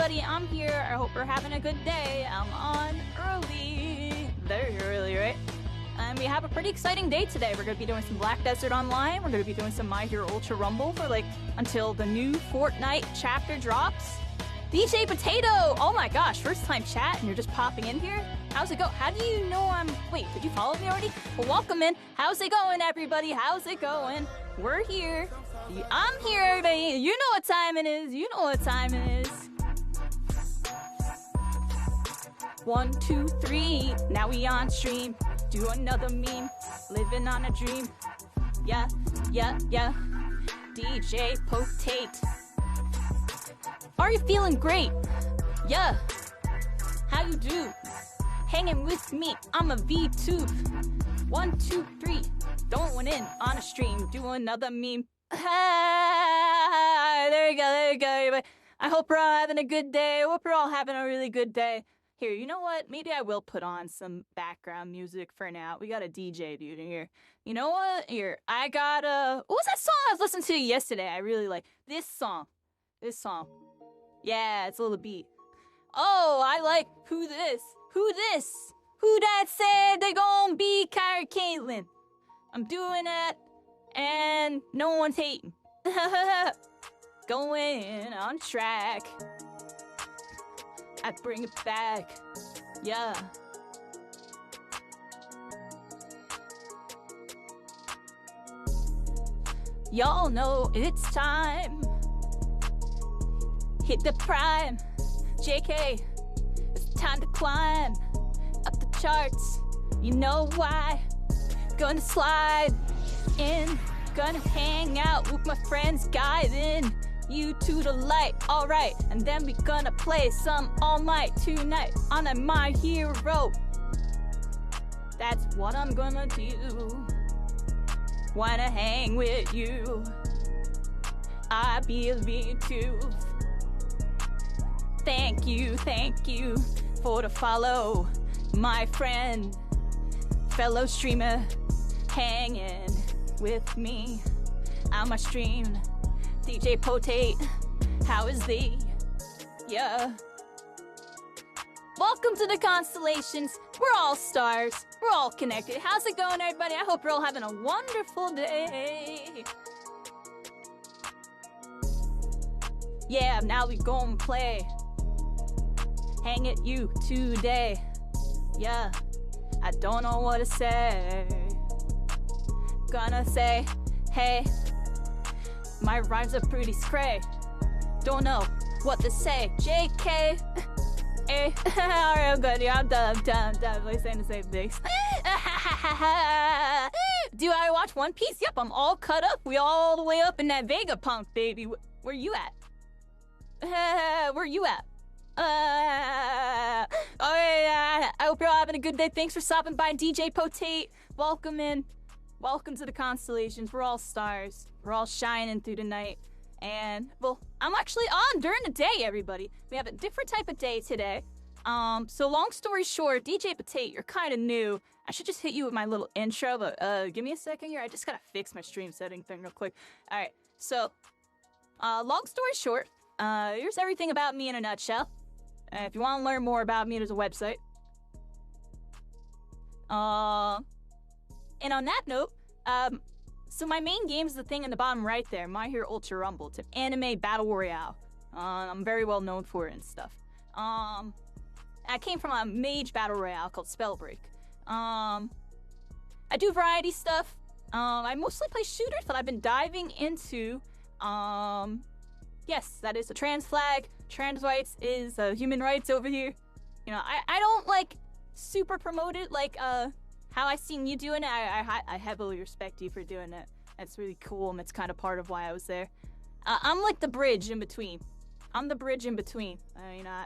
everybody? I'm here. I hope we're having a good day. I'm on early. Very early, right? And we have a pretty exciting day today. We're going to be doing some Black Desert Online. We're going to be doing some My Hero Ultra Rumble for until the new Fortnite chapter drops. DJ Potato! Oh my gosh, first time chat and you're just popping in here? How's it go? How do you know I'm... Wait, did you follow me already? Well, welcome in. How's it going, everybody? How's it going? We're here. I'm here, everybody. You know what time it is. You know what time it is. 1, 2, 3. Now we on stream. Do another meme. Living on a dream. Yeah, yeah, yeah. DJ Potate. Are you feeling great? Yeah. How you do? Hanging with me. I'm a V2. 1, 2, 3. Going in on a stream. Do another meme. There you go, there you go, everybody. I hope we're all having a good day. I hope we're all having a really good day. Here, you know what? Maybe I will put on some background music for now. We got a DJ dude in here. You know what? Here, I got a... What was that song I was listening to yesterday? I really like this song. This song. Yeah, it's a little beat. Oh, I like Who This? Who This? Who that said they gon' be Kyrie Caitlyn? I'm doing it, and no one's hating. Going on track. I bring it back. Yeah. Y'all know it's time. Hit the prime. JK, it's time to climb up the charts. You know why? Gonna slide in. Gonna hang out with my friends, guiding you to the light. Alright, and then we gonna play some All Might tonight on a My Hero. That's what I'm gonna do. Wanna hang with you. I believe too. Thank you for the follow, my friend, fellow streamer, hanging with me. I'm a stream, DJ Potate. How is thee? Yeah. Welcome to the constellations. We're all stars. We're all connected. How's it going, everybody? I hope you're all having a wonderful day. Yeah, now we gon' play. Hang at you today. Yeah, I don't know what to say. Gonna say, hey, my rhymes are pretty scray. Don't know what to say. JK. Hey, alright, I'm good. Yeah, I'm done. We're saying the same things. Do I watch One Piece? Yep, I'm all cut up. We all the way up in that Vegapunk, baby. Where you at? Where you at? I hope you're all having a good day. Thanks for stopping by, DJ Potate. Welcome in. Welcome to the constellations. We're all stars. We're all shining through the night. And, well, I'm actually on during the day, everybody. We have a different type of day today. So long story short, DJ Potate, you're kind of new. I should just hit you with my little intro, but give me a second here. I just gotta fix my stream setting thing real quick. All right, so long story short, here's everything about me in a nutshell. If you want to learn more about me, there's a website. And on that note, so my main game is the thing in the bottom right there, My Hero Ultra Rumble. It's an anime battle royale. I'm very well known for it and stuff. I came from a mage battle royale called Spellbreak. I do variety stuff. I mostly play shooters, but I've been diving into, yes, that is a trans flag. Trans rights is human rights over here. You know, I don't like super promote it like how I seen you doing it. I heavily respect you for doing it. That's really cool, and it's kind of part of why I was there. I'm like the bridge in between. I'm the bridge in between. You know,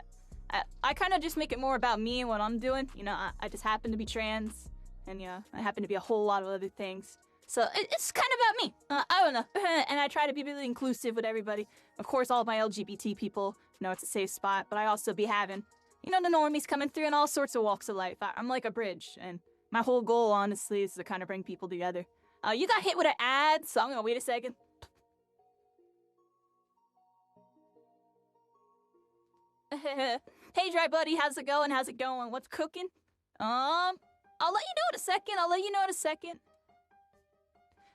I kind of just make it more about me and what I'm doing. You know, I just happen to be trans, and you know, I happen to be a whole lot of other things. So it's kind of about me. I don't know. And I try to be really inclusive with everybody. Of course, all my LGBT people know it's a safe spot, but I also be having, you know, the normies coming through in all sorts of walks of life. I'm like a bridge, and my whole goal, honestly, is to kind of bring people together. You got hit with an ad, so I'm gonna wait a second. Hey, Dry Buddy, how's it going? How's it going? What's cooking? I'll let you know in a second. I'll let you know in a second.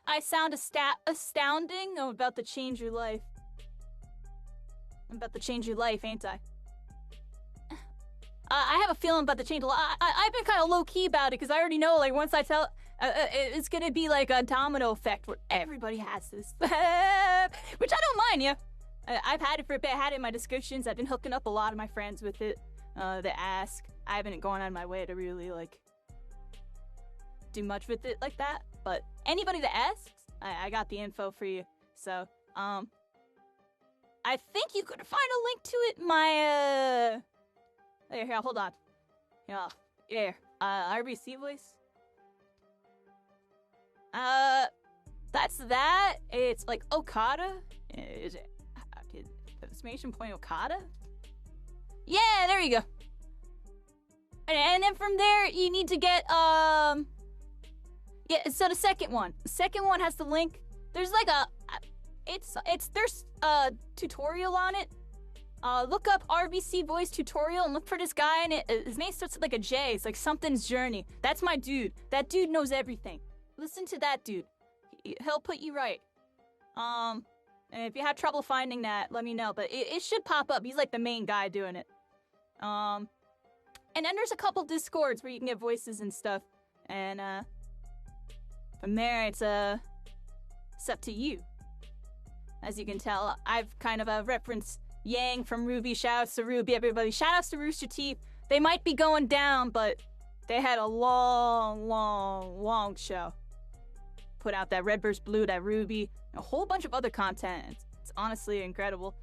I sound astounding. I'm about to change your life. I'm about to change your life, ain't I? I have a feeling I'm about to change a lot. I've been kind of low-key about it, because I already know, like, once I tell... it's gonna be like a domino effect where everybody has this. Which I don't mind, yeah. I've had it for a bit. I had it in my descriptions. I've been hooking up a lot of my friends with it. That ask. I haven't gone on my way to really, like, do much with it like that. But anybody that asks, I got the info for you. So, I think you could find a link to it in my, Here, hold on. Yeah, RBC voice. That's that. It's like Okada. Is it? Exclamation point Okada? Yeah, there you go. And then from there, you need to get, yeah, so the second one. The second one has the link. There's like there's a tutorial on it. Look up RBC voice tutorial and look for this guy, and his name starts with like a J. It's like something's journey. That's my dude. That dude knows everything. Listen to that dude. He'll put you right. And if you have trouble finding that, let me know. But it should pop up. He's like the main guy doing it. And then there's a couple Discords where you can get voices and stuff. And from there, it's up to you. As you can tell, I've kind of referenced Yang from Ruby. Shoutouts to Ruby, everybody. Shoutouts to Rooster Teeth. They might be going down, but they had a long show. Put out that Red vs. Blue, that Ruby, a whole bunch of other content. It's honestly incredible.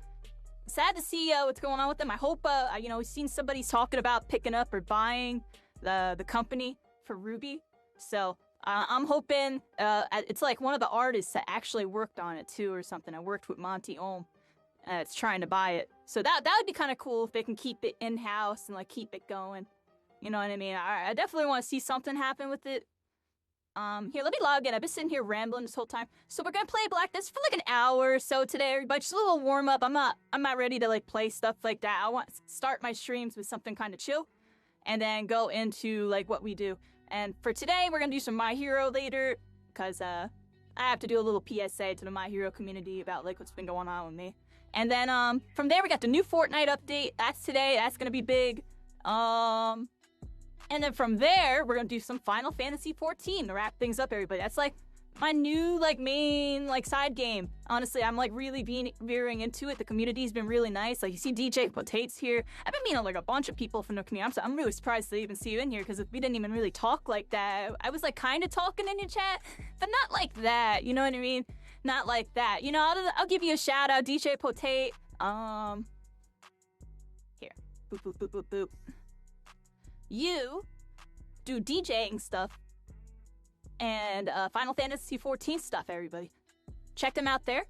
Sad to see what's going on with them. I hope, we've seen somebody talking about picking up or buying the company for Ruby. So I'm hoping it's like one of the artists that actually worked on it too or something. I worked with Monty Ohm. It's trying to buy it. So that would be kind of cool if they can keep it in-house and like keep it going. You know what I mean? I definitely want to see something happen with it. Here, let me log in. I've been sitting here rambling this whole time. So we're gonna play Black Desert for like an hour or so today, everybody. Just a little warm up. I'm not ready to like play stuff like that. I want to start my streams with something kind of chill, and then go into like what we do. And for today, we're gonna do some My Hero later, cause I have to do a little PSA to the My Hero community about like what's been going on with me. And then from there, we got the new Fortnite update. That's today. That's gonna be big. And then from there, we're gonna do some Final Fantasy XIV to wrap things up, everybody. That's like my new like main like side game. Honestly, I'm like really veering into it. The community's been really nice. Like you see DJ Potates here. I've been meeting like a bunch of people from the community. I'm really surprised to even see you in here because we didn't even really talk like that. I was like kind of talking in your chat, but not like that. You know what I mean? Not like that. You know, I'll give you a shout out, DJ Potate. Here, boop boop boop boop boop. You do DJing stuff and Final Fantasy XIV stuff, everybody. Check them out there.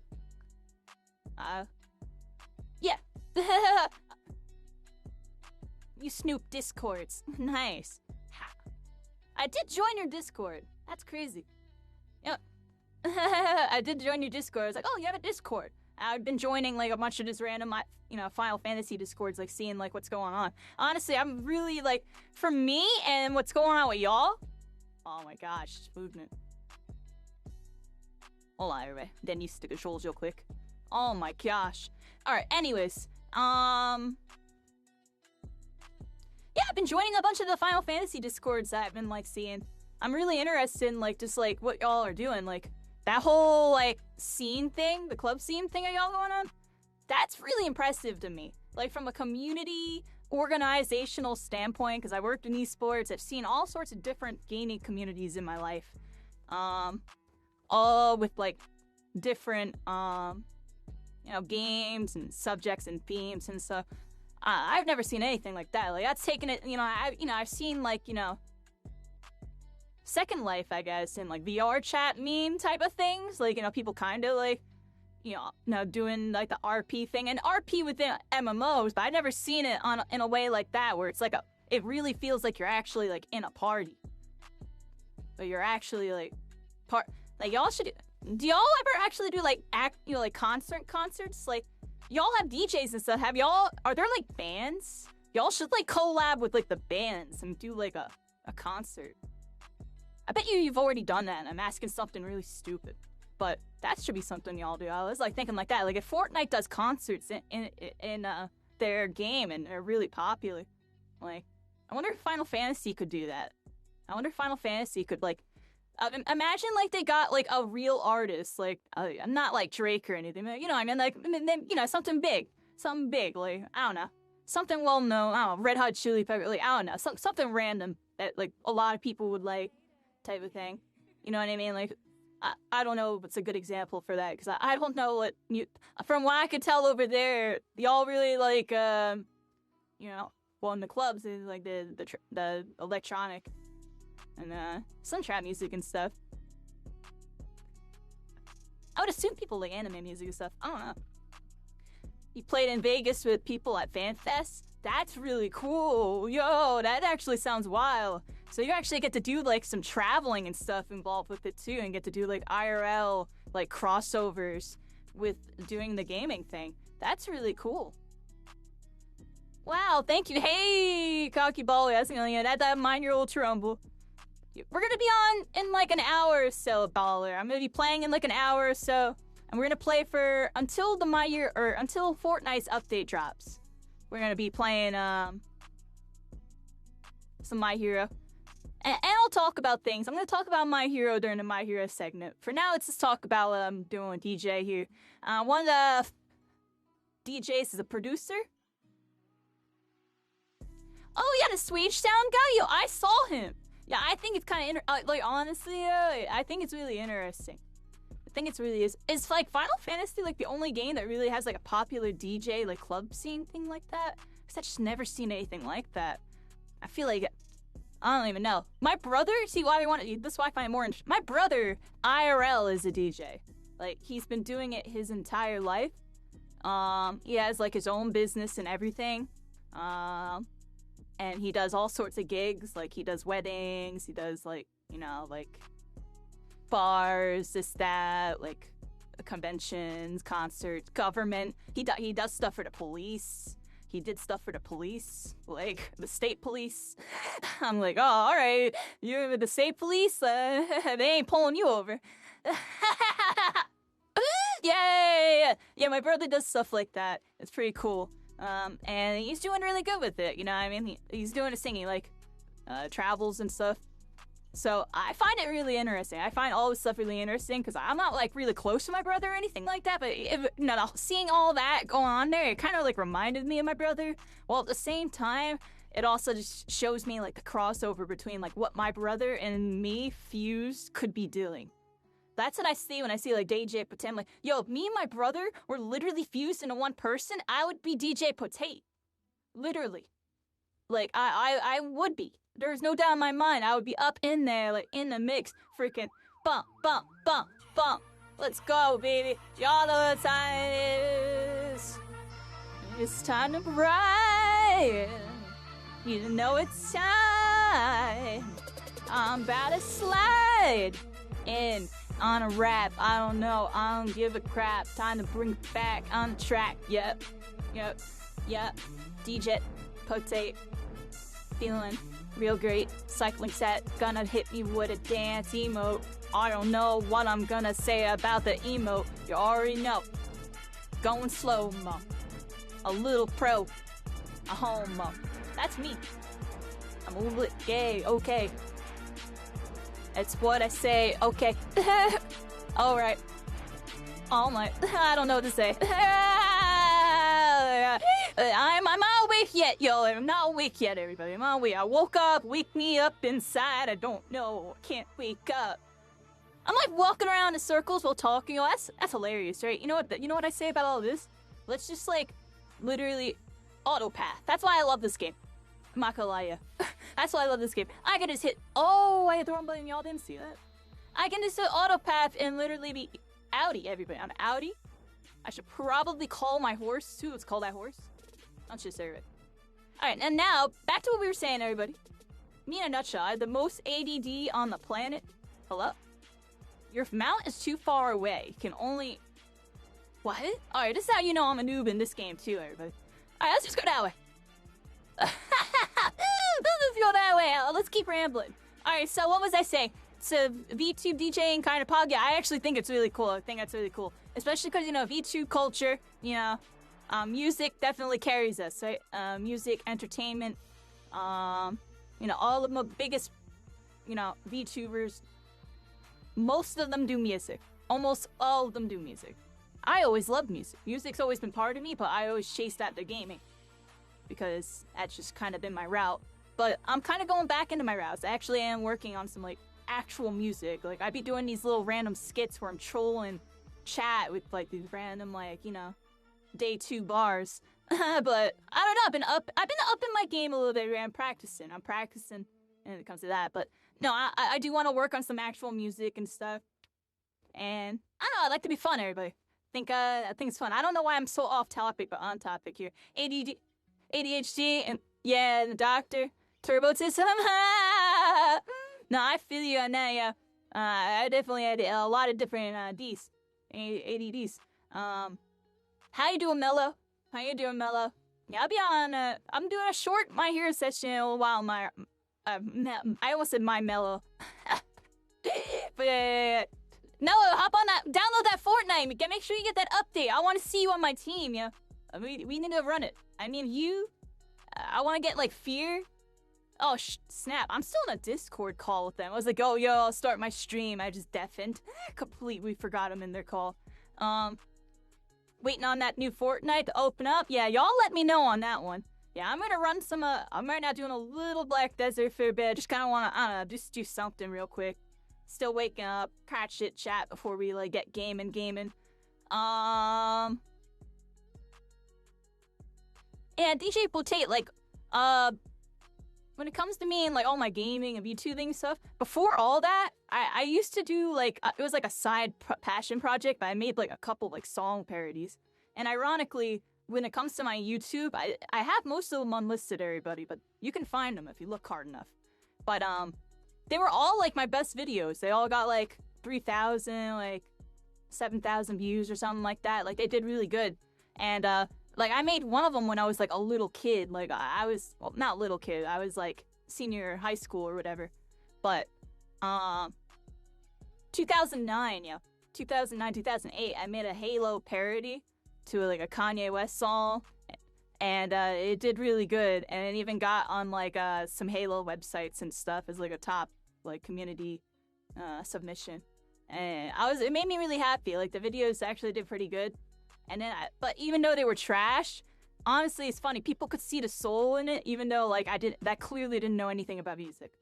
Yeah. You snoop Discords. Nice. I did join your Discord. That's crazy. Yep. I did join your Discord. I was like, oh, you have a Discord. I've been joining like a bunch of just random, Final Fantasy Discords, like seeing like what's going on. Honestly, I'm really like, for me and what's going on with y'all. Oh my gosh, movement. Hold on, everybody. Then you stick a controls real quick. Oh my gosh. All right. Anyways, yeah, I've been joining a bunch of the Final Fantasy Discords that I've been like seeing. I'm really interested in like just like what y'all are doing, like. That whole, like, scene thing, the club scene thing y'all going on, that's really impressive to me. Like, from a community, organizational standpoint, because I worked in esports, I've seen all sorts of different gaming communities in my life. All with, like, different, games and subjects and themes and stuff. I've never seen anything like that. Like, that's taken it, I've seen, like, Second Life, I guess, in like VR chat meme type of things. Like, people kind of like, doing like the RP thing and RP within MMOs, but I've never seen it in a way like that where it's like it really feels like you're actually like in a party. But you're actually like y'all should do y'all ever actually do like concerts? Like, y'all have DJs and stuff. Are there like bands? Y'all should like collab with like the bands and do like a concert. I bet you've already done that, and I'm asking something really stupid. But that should be something y'all do. I was like thinking like that. Like if Fortnite does concerts in their game and they're really popular, like I wonder if Final Fantasy could do that. I wonder if Final Fantasy could like imagine like they got like a real artist, like not like Drake or anything. You know, I mean like something big, like I don't know, something well known. I don't know, Red Hot Chili Pepper. Like I don't know, something random that like a lot of people would like, type of thing. You know what I mean? Like. I don't know what's a good example for that, because I don't know what from what I could tell over there, y'all really like well in the clubs is like the electronic and some trap music and stuff. I would assume people like anime music and stuff. I don't know. You played in Vegas with people at FanFest? That's really cool. Yo, that actually sounds wild. So you actually get to do like some traveling and stuff involved with it too, and get to do like IRL like crossovers with doing the gaming thing. That's really cool. Wow, thank you. Hey, Cocky Ball, that's at that Mind-Your-Old Trumbull. We're gonna be on in like an hour or so, Baller. I'm gonna be playing in like an hour or so, and we're gonna play for until Fortnite's update drops. We're gonna be playing some My Hero. And I'll talk about things. I'm going to talk about My Hero during the My Hero segment. For now, let's just talk about what I'm doing with DJ here. One of the DJs is a producer. Oh, yeah, the Swedish Sound guy? Yo, I saw him. Yeah, I think it's kind of, like, honestly, I think it's really interesting. I think it's really is. Is, like, Final Fantasy, like, the only game that really has, like, a popular DJ, like, club scene thing like that? Because I've just never seen anything like that. I feel like... I don't even know. My brother, see why we want to, this is why I find it more interesting. My brother, IRL, is a DJ. Like, he's been doing it his entire life. He has, like, his own business and everything. And he does all sorts of gigs. Like, he does weddings. He does, like, like, bars, this, that, like, conventions, concerts, government. He does stuff for the police. He did stuff for the police, like the state police. I'm like, oh, all right, you're with the state police. They ain't pulling you over. Yay! Yeah, my brother does stuff like that. It's pretty cool. And he's doing really good with it. You know what I mean? He's doing his singing, like travels and stuff. So I find it really interesting. I find all this stuff really interesting because I'm not like really close to my brother or anything like that. But seeing all that go on there, it kind of like reminded me of my brother. Well, at the same time, it also just shows me like the crossover between like what my brother and me fused could be doing. That's what I see when I see like DJ Potato. Like, yo, me and my brother were literally fused into one person. I would be DJ Potato. Literally. Like, I would be. There's no doubt in my mind. I would be up in there, like, in the mix. Freaking bump, bump, bump, bump. Let's go, baby. Y'all know what time it is. It's time to ride. You know it's time. I'm about to slide in on a rap. I don't know. I don't give a crap. Time to bring it back on the track. Yep. DJ Potato. Feeling real great. Cycling set. Gonna hit me with a dance emote. I don't know what I'm gonna say about the emote. You already know. Going slow-mo. A little pro. A homo. That's me. I'm a little gay. Okay. It's what I say. Okay. Alright. All night. I don't know what to say. I'm not awake yet, yo. I'm not awake yet, everybody. I'm not awake. I woke up. Wake me up inside. I don't know. I can't wake up. I'm like walking around in circles while talking. Oh, that's hilarious, right? You know what I say about all this? Let's just like literally autopath. That's why I love this game. I'm not gonna lie to you. That's why I love this game. I can just hit. Oh, I hit the wrong button. Y'all didn't see that. I can just hit autopath and literally be Audi, everybody. I'm Audi. I should probably call my horse too. Let's call that horse. I'll just say it. Alright, and now, back to what we were saying, everybody. Me in a nutshell, I have the most ADD on the planet. Hello? Your mount is too far away. You can only... What? Alright, this is how you know I'm a noob in this game too, everybody. Alright, let's just go that way. Let's go that way. Let's keep rambling. Alright, so what was I saying? It's a VTube DJing kind of pod. Yeah, I actually think it's really cool. I think that's really cool. Especially because, VTube culture, music definitely carries us, right? Music, entertainment, all of the biggest, VTubers, most of them do music. Almost all of them do music. I always loved music. Music's always been part of me, but I always chased after gaming because that's just kind of been my route. But I'm kind of going back into my routes. I actually am working on some, actual music. I'd be doing these little random skits where I'm trolling chat with, these random, day 2 bars. But, I don't know, I've been up in my game a little bit. I'm practicing when it comes to that. But, no, I do want to work on some actual music and stuff. And, I don't know, I like to be fun, everybody. I think it's fun. I don't know why I'm so off topic, but on topic here. ADHD, and yeah, the doctor. Turbotism. No, I feel you on that, yeah. I definitely had a lot of different ADDs. How you doing, Mello? Yeah, I'll be on, I'm doing a short My Hero session in a while. I almost said My Mello. But, Mello, hop on that, download that Fortnite. Make sure you get that update. I want to see you on my team, yeah. We need to run it. I mean, I want to get, Fear. Oh, snap. I'm still in a Discord call with them. I was like, oh, yo, I'll start my stream. I just deafened. Completely forgot them in their call. Waiting on that new Fortnite to open up. Yeah, y'all let me know on that one. Yeah, I'm gonna run some, I'm right now doing a little Black Desert for a bit. Just kind of want to, I don't know, just do something real quick. Still waking up, catch it, chat before we, get gaming. Yeah, DJ Potate, when it comes to me and all my gaming and VTubing stuff, before all that, I used to do it was a side passion project, but I made a couple song parodies. And ironically, when it comes to my YouTube, I have most of them unlisted, everybody, but you can find them if you look hard enough. But they were all my best videos. They all got 3,000, 7,000 views or something like that. They did really good. And I made one of them when I was, a little kid. I was, well, not little kid. I was, senior high school or whatever. But, 2009, 2008, I made a Halo parody to, a Kanye West song. And, it did really good. And it even got on, some Halo websites and stuff as, a top, community, submission. And it made me really happy. The videos actually did pretty good. And then, but even though they were trash, honestly, it's funny. People could see the soul in it, even though, that clearly didn't know anything about music.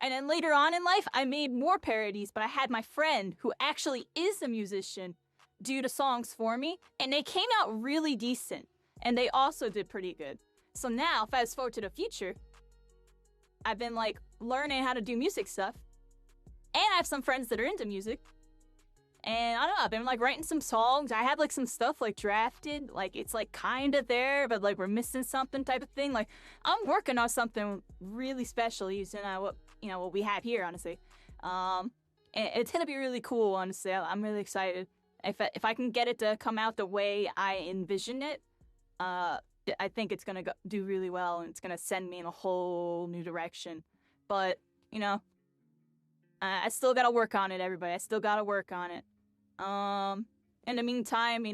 And then later on in life, I made more parodies, but I had my friend, who actually is a musician, do the songs for me, and they came out really decent. And they also did pretty good. So now, fast forward to the future, I've been, learning how to do music stuff. And I have some friends that are into music. And I don't know, I've been writing some songs. I have some stuff drafted. It's kind of there, but we're missing something type of thing. I'm working on something really special using what we have here, honestly. And it's gonna be really cool, honestly. I'm really excited. If I can get it to come out the way I envision it, I think it's gonna do really well, and it's gonna send me in a whole new direction. But I still gotta work on it, everybody. I still gotta work on it. In the meantime,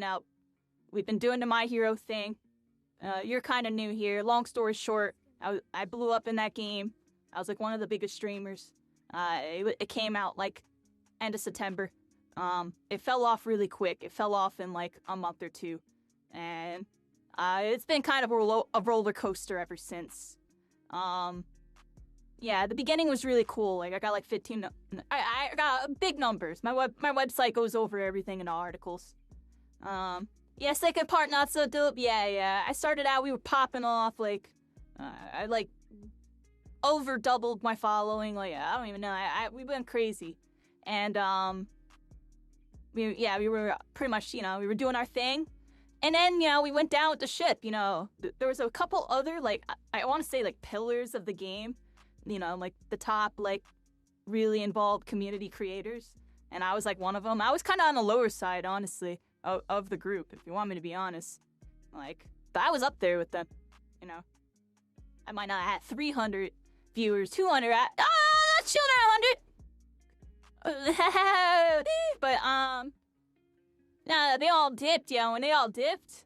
we've been doing the My Hero thing. You're kind of new here. Long story short, I blew up in that game. I was one of the biggest streamers. It came out end of September. It fell off really quick. It fell off in a month or two. And it's been kind of a roller coaster ever since. Yeah, the beginning was really cool. I got 15. I got big numbers. My website goes over everything in the articles. Yeah, second part not so dope. Yeah. I started out, we were popping off. I over doubled my following. I don't even know. We went crazy, and we were pretty much we were doing our thing. And then, we went down with the ship, There was a couple other, I want to say, pillars of the game. The top, really involved community creators. And I was, one of them. I was kind of on the lower side, honestly. of the group, if you want me to be honest. Like, but I was up there with them, you know. I might not have 300 viewers, 200, that's still not 100. But, nah, they all dipped, yo. When they all dipped,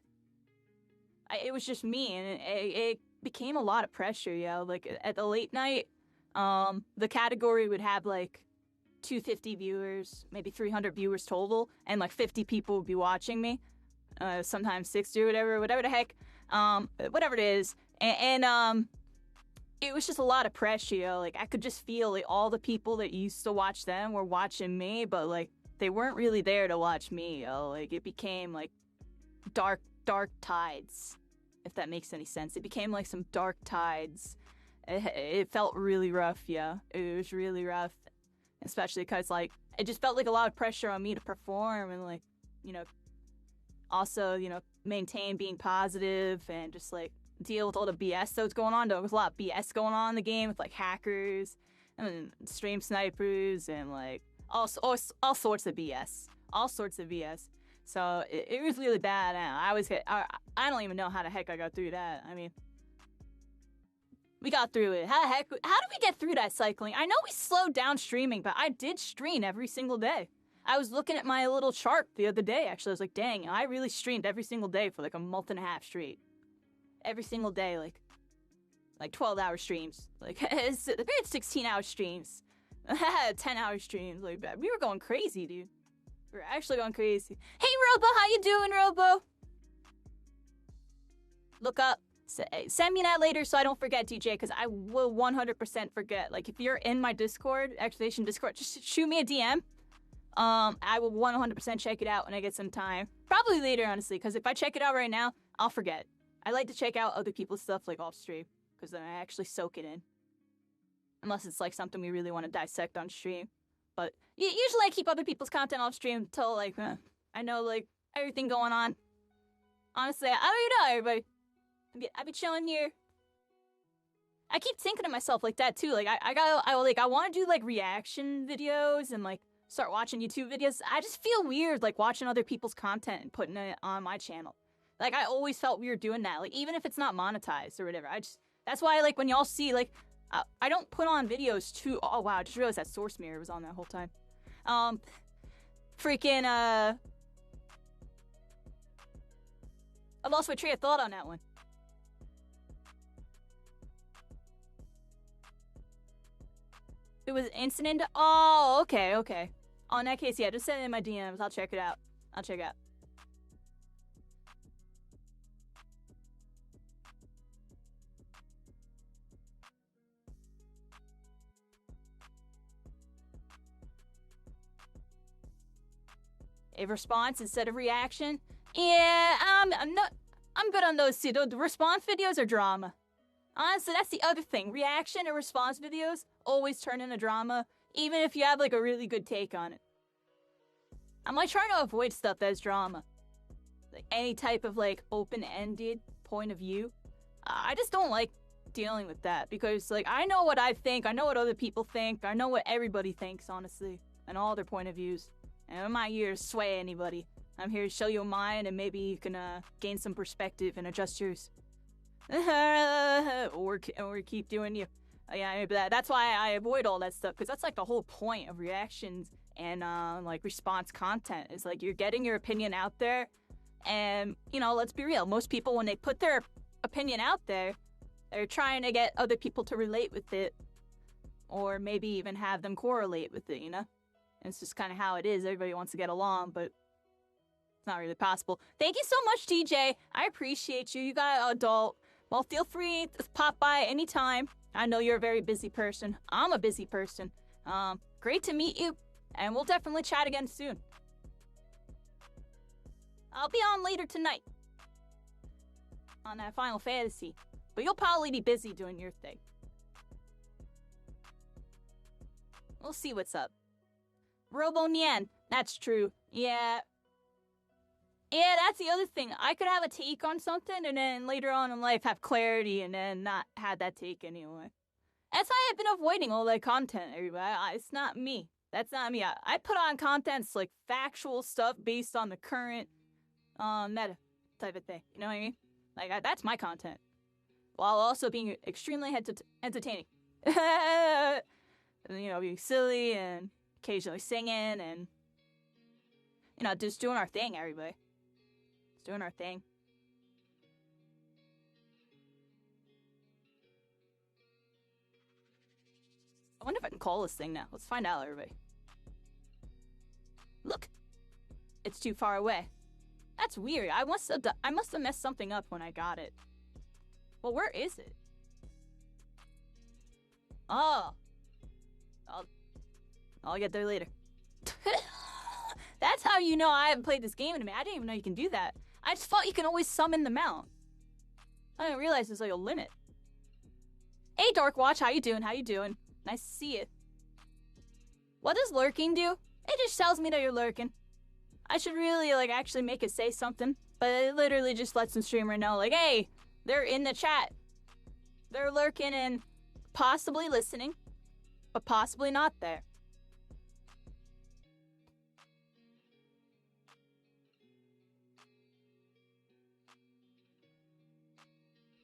it was just me, and it became a lot of pressure, yo. Like, at the late night, the category would have, like, 250 viewers, maybe 300 viewers total, and, like, 50 people would be watching me. Sometimes 60 or whatever the heck. Whatever it is. And it was just a lot of pressure, yo. Like, I could just feel, like, all the people that used to watch them were watching me, but, like, they weren't really there to watch me, yo. Like, it became, like, dark tides, if that makes any sense. It became, like, some dark tides. It felt really rough, yeah. It was really rough, especially because, like, it just felt like a lot of pressure on me to perform and, like, you know, also, you know, maintain being positive and just, like, deal with all the BS that was going on. There was a lot of BS going on in the game with, like, hackers and stream snipers and, like, all sorts of BS. All sorts of BS. So it was really bad. And I don't even know how the heck I got through that. I mean, we got through it. How did we get through that cycling? I know we slowed down streaming, but I did stream every single day. I was looking at my little chart the other day, actually. I was like, dang, I really streamed every single day for like a month and a half straight. Every single day, like 12-hour streams. Like, 16-hour streams. 10-hour streams. Like, we were going crazy, dude. We were actually going crazy. Hey, Robo, how you doing, Robo? Look up. Send me that later so I don't forget, DJ, because I will 100% forget. Like, if you're in my Discord, Activation Discord, just shoot me a DM. I will 100% check it out when I get some time. Probably later, honestly, because if I check it out right now, I'll forget. I like to check out other people's stuff, like, off stream, because then I actually soak it in. Unless it's, like, something we really want to dissect on stream. But usually I keep other people's content off stream until, like, I know, like, everything going on. Honestly, I don't know, everybody. I be chilling here. I keep thinking to myself like that, too. Like, I want to do, like, reaction videos and, like, start watching YouTube videos. I just feel weird, like, watching other people's content and putting it on my channel. Like, I always felt weird doing that. Like, even if it's not monetized or whatever. That's why, like, when y'all see, like, I don't put on videos too. Oh, wow, I just realized that Source Mirror was on that whole time. I lost my train of thought on that one. It was an incident? Oh, okay. Oh, in that case, yeah, just send it in my DMs. I'll check it out. A response instead of reaction? Yeah, I'm good on those too. The response videos are drama. Honestly, that's the other thing. Reaction or response videos always turn into drama, even if you have, like, a really good take on it. I'm, like, trying to avoid stuff that's drama. Like, any type of, like, open-ended point of view. I just don't like dealing with that, because, like, I know what I think, I know what other people think, I know what everybody thinks, honestly, and all their point of views. And I'm not here to sway anybody. I'm here to show you mine, and maybe you can gain some perspective and adjust yours. or keep doing you. Yeah, that's why I avoid all that stuff, because that's, like, the whole point of reactions and, like, response content. Is, like, you're getting your opinion out there, and, you know, let's be real. Most people, when they put their opinion out there, they're trying to get other people to relate with it, or maybe even have them correlate with it, you know? And it's just kind of how it is. Everybody wants to get along, but it's not really possible. Thank you so much, DJ. I appreciate you. You got an adult. Well, feel free to pop by anytime. I know you're a very busy person. I'm a busy person. Great to meet you, and we'll definitely chat again soon. I'll be on later tonight on that Final Fantasy, but you'll probably be busy doing your thing. We'll see what's up. Robo Nyan, that's true. Yeah, that's the other thing. I could have a take on something and then later on in life have clarity and then not have that take anyway. That's why I've been avoiding all that content, everybody. It's not me. That's not me. I put on contents like factual stuff based on the current meta type of thing. You know what I mean? Like, that's my content. While also being extremely entertaining. You know, being silly and occasionally singing and, you know, just doing our thing, everybody. Just doing our thing. I wonder if I can call this thing now. Let's find out, everybody. Look! It's too far away. That's weird. I must have messed something up when I got it. Well, where is it? Oh. I'll get there later. That's how you know I haven't played this game in a minute. I didn't even know you can do that. I just thought you can always summon the mount. I didn't realize there's like a limit. Hey, Darkwatch, how you doing? How you doing? Nice to see you. What does lurking do? It just tells me that you're lurking. I should really, like, actually make it say something. But it literally just lets the streamer know, like, hey, they're in the chat. They're lurking and possibly listening, but possibly not there.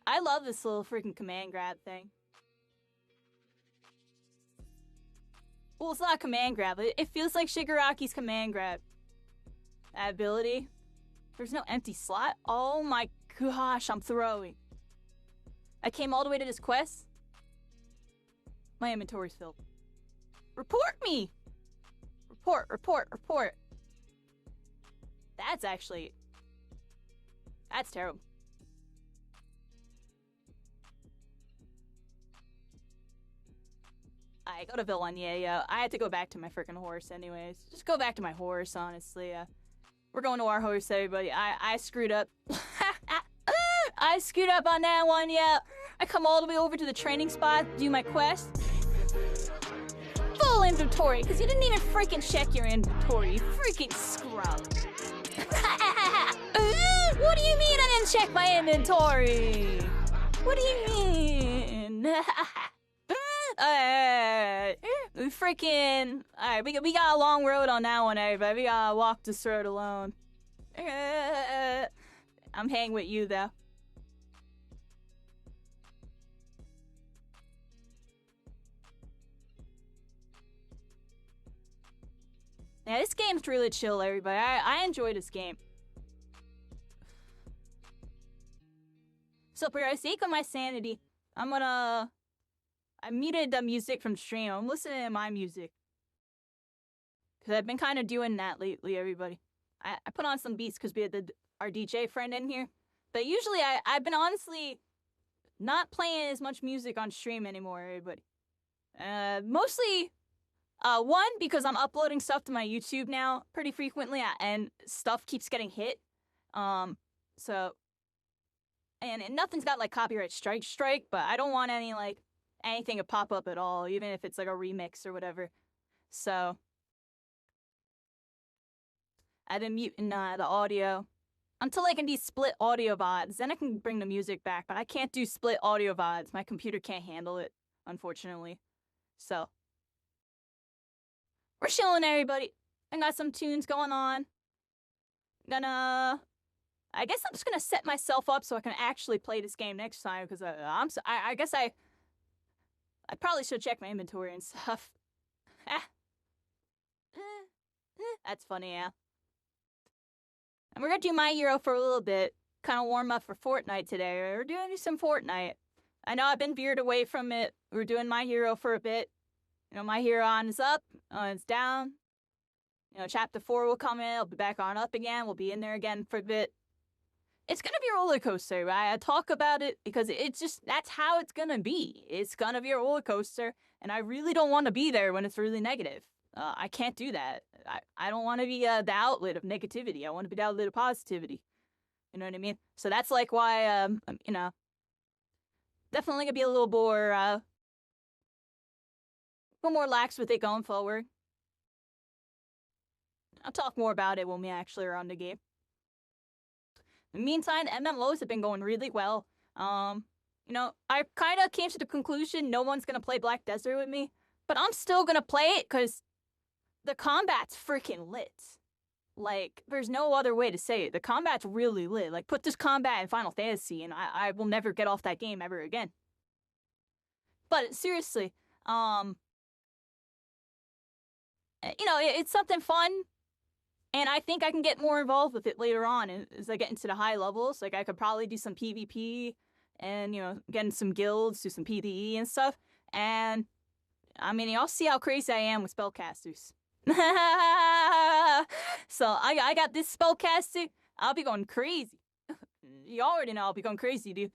I love this little freaking command grab thing. Well, it's not a command grab, but it feels like Shigaraki's command grab. That ability. There's no empty slot. Oh my gosh, I'm throwing. I came all the way to this quest. My inventory's filled. Report me! Report, report, report. That's terrible. I go to Villain, yeah. I had to go back to my freaking horse anyways. Just go back to my horse, honestly. We're going to our horse, everybody. I screwed up. I screwed up on that one, yeah. I come all the way over to the training spot, do my quest. Full inventory, because you didn't even freaking check your inventory, you freaking scrub. What do you mean I didn't check my inventory? What do you mean? Freaking. Alright, we got a long road on that one, everybody. We gotta walk this road alone. I'm hanging with you, though. Yeah, this game's really chill, everybody. I enjoy this game. So, for the sake of my sanity, I muted the music from stream. I'm listening to my music. Because I've been kind of doing that lately, everybody. I put on some beats because we had our DJ friend in here. But usually I've been honestly not playing as much music on stream anymore, everybody. Mostly, one, because I'm uploading stuff to my YouTube now pretty frequently, and stuff keeps getting hit. And nothing's got, like, copyright strike, but I don't want anything to pop up at all, even if it's like a remix or whatever. So I've been muting the audio until I can do split audio VODs. Then I can bring the music back, but I can't do split audio VODs. My computer can't handle it, unfortunately. So we're chilling, everybody. I got some tunes going on. I guess I'm just gonna set myself up so I can actually play this game next time, because I guess I probably should check my inventory and stuff. That's funny, yeah. And we're gonna do My Hero for a little bit. Kind of warm up for Fortnite today. We're doing some Fortnite. I know I've been veered away from it. We're doing My Hero for a bit. You know, My Hero on is up, on is down. You know, Chapter 4 will come in. It'll be back on up again. We'll be in there again for a bit. It's gonna be a roller coaster, right? I talk about it because it's just, that's how it's gonna be. It's gonna be a roller coaster, and I really don't want to be there when it's really negative. I can't do that. I don't want to be the outlet of negativity. I want to be the outlet of positivity. You know what I mean? So that's like why, you know, definitely gonna be a little more lax with it going forward. I'll talk more about it when we actually are on the game. In the meantime, MMOs have been going really well. You know, I kind of came to the conclusion no one's gonna play Black Desert with me, but I'm still gonna play it because the combat's freaking lit. Like, there's no other way to say it. The combat's really lit. Like, put this combat in Final Fantasy, and I will never get off that game ever again. But seriously, um, it's something fun, and I think I can get more involved with it later on as I get into the high levels. Like, I could probably do some PvP, and get in some guilds, do some PvE and stuff. And I mean, y'all see how crazy I am with spellcasters. So I got this spellcaster. I'll be going crazy. You already know I'll be going crazy, dude.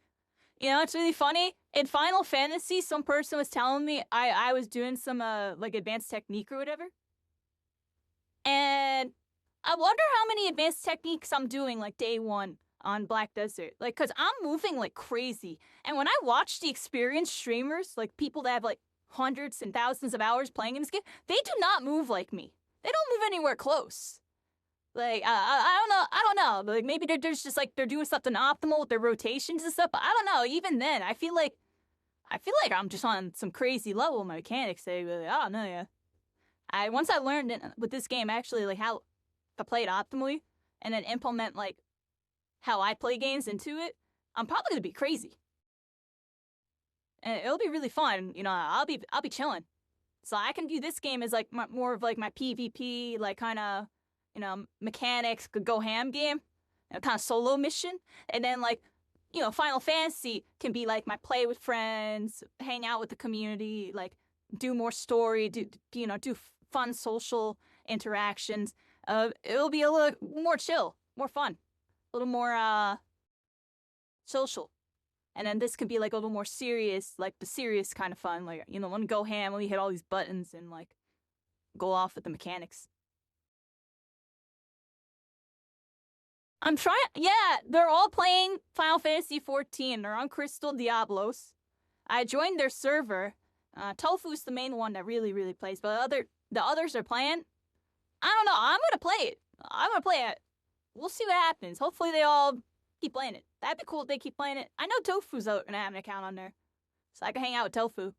It's really funny. In Final Fantasy, some person was telling me I was doing some like advanced technique or whatever. And I wonder how many advanced techniques I'm doing like day one on Black Desert. Like, cause I'm moving like crazy. And when I watch the experienced streamers, like people that have like hundreds and thousands of hours playing in this game, they do not move like me. They don't move anywhere close. Like, I don't know. Like, maybe there's just like they're doing something optimal with their rotations and stuff. But I don't know. Even then, I feel like I'm just on some crazy level of mechanics. I don't know. Yeah. Once I learned with this game actually like how to play it optimally, and then implement like how I play games into it, I'm probably gonna be crazy. And it'll be really fun. I'll be chilling. So I can view this game as like more of like my PvP, like kind of mechanics could go ham game, kind of solo mission, and then like Final Fantasy can be like my play with friends, hang out with the community, like do more story, do fun social interactions. It'll be a little more chill, more fun, a little more social. And then this could be like a little more serious, like the serious kind of fun, like want to go ham when you hit all these buttons and like go off with the mechanics. I'm trying. Yeah, they're all playing Final Fantasy 14. They're on Crystal Diablos. I joined their server. Tofu's the main one that really, really plays, but the others are playing. I don't know. I'm gonna play it. I'm gonna play it. We'll see what happens. Hopefully they all keep playing it. That'd be cool if they keep playing it. I know Tofu's gonna have an account on there, so I can hang out with Tofu,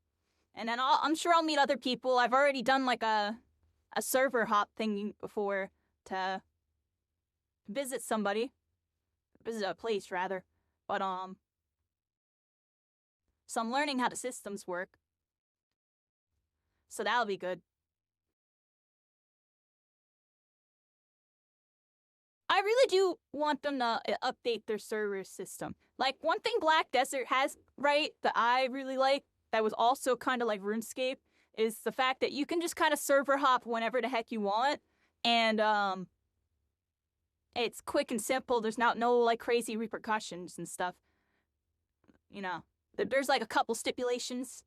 and then I'm sure I'll meet other people. I've already done like a server hop thing before to visit a place rather. But so I'm learning how the systems work, so that'll be good. I really do want them to update their server system. Like, one thing Black Desert has right that I really like, that was also kind of like RuneScape, is the fact that you can just kind of server hop whenever the heck you want, and it's quick and simple. There's no like crazy repercussions and stuff. There's like a couple stipulations